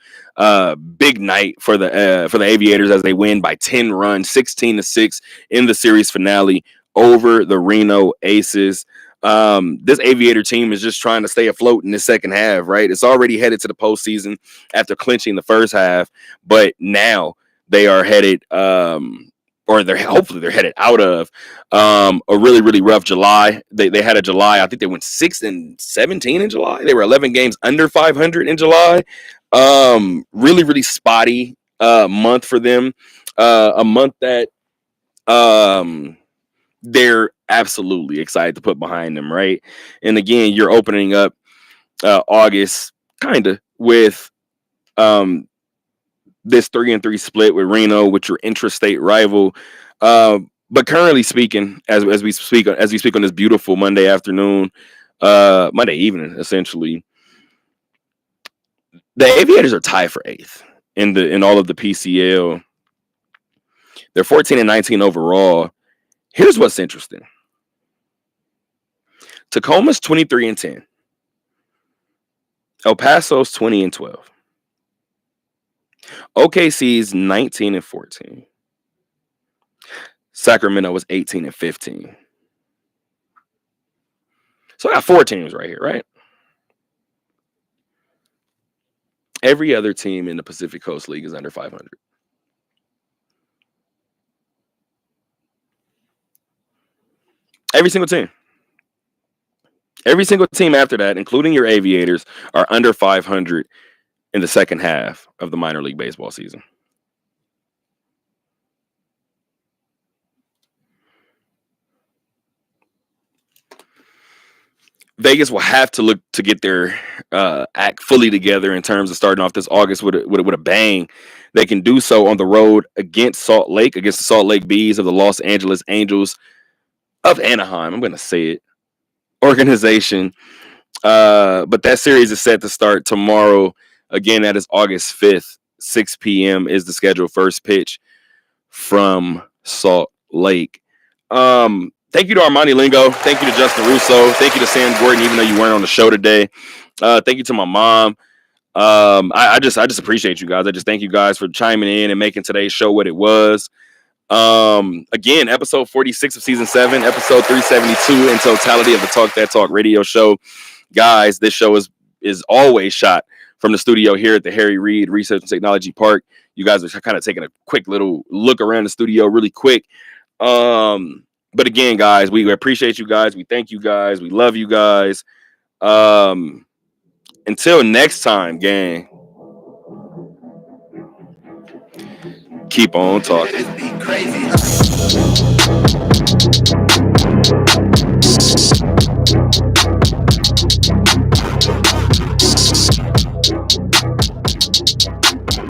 Big night for the Aviators as they win by 10 runs, 16-6 in the series finale over the Reno Aces. This Aviator team is just trying to stay afloat in the second half, right? It's already headed to the postseason after clinching the first half, but now they are headed or hopefully they're headed out of a really, really rough July. They had a July, I think they went 6-17 in July. They were 11 games under 500 in July. Really, really spotty month for them. A month that they're absolutely excited to put behind them, right? And again, you're opening up August kind of with this 3-3 split with Reno, with your intrastate rival. But currently speaking, as we speak on this beautiful Monday evening, essentially, the Aviators are tied for 8th in all of the PCL. They're 14-19 overall. Here's what's interesting. Tacoma's 23-10. El Paso's 20-12. OKC's 19-14. Sacramento was 18-15. So I got 4 teams right here, right? Every other team in the Pacific Coast League is under 500. Every single team. Every single team after that, including your Aviators, are under 500 in the second half of the minor league baseball season. Vegas will have to look to get their act fully together in terms of starting off this August with a bang. They can do so on the road against Salt Lake, against the Salt Lake Bees of the Los Angeles Angels of Anaheim. I'm going to say it. Organization. But that series is set to start tomorrow. Again, that is August 5th, 6 p.m. is the scheduled first pitch from Salt Lake. Thank you to Armani Lingo. Thank you to Justin Russo. Thank you to Sam Gordon, even though you weren't on the show today. Thank you to my mom. I just appreciate you guys. I just thank you guys for chiming in and making today's show what it was. Again, episode 46 of season 7, episode 372 in totality of the Talk That Talk radio show. Guys, this show is always shot from the studio here at the Harry Reid Research and Technology Park. You guys are kind of taking a quick little look around the studio really quick. But again, guys, we appreciate you guys. We thank you guys. We love you guys. Until next time, gang. Keep on talking.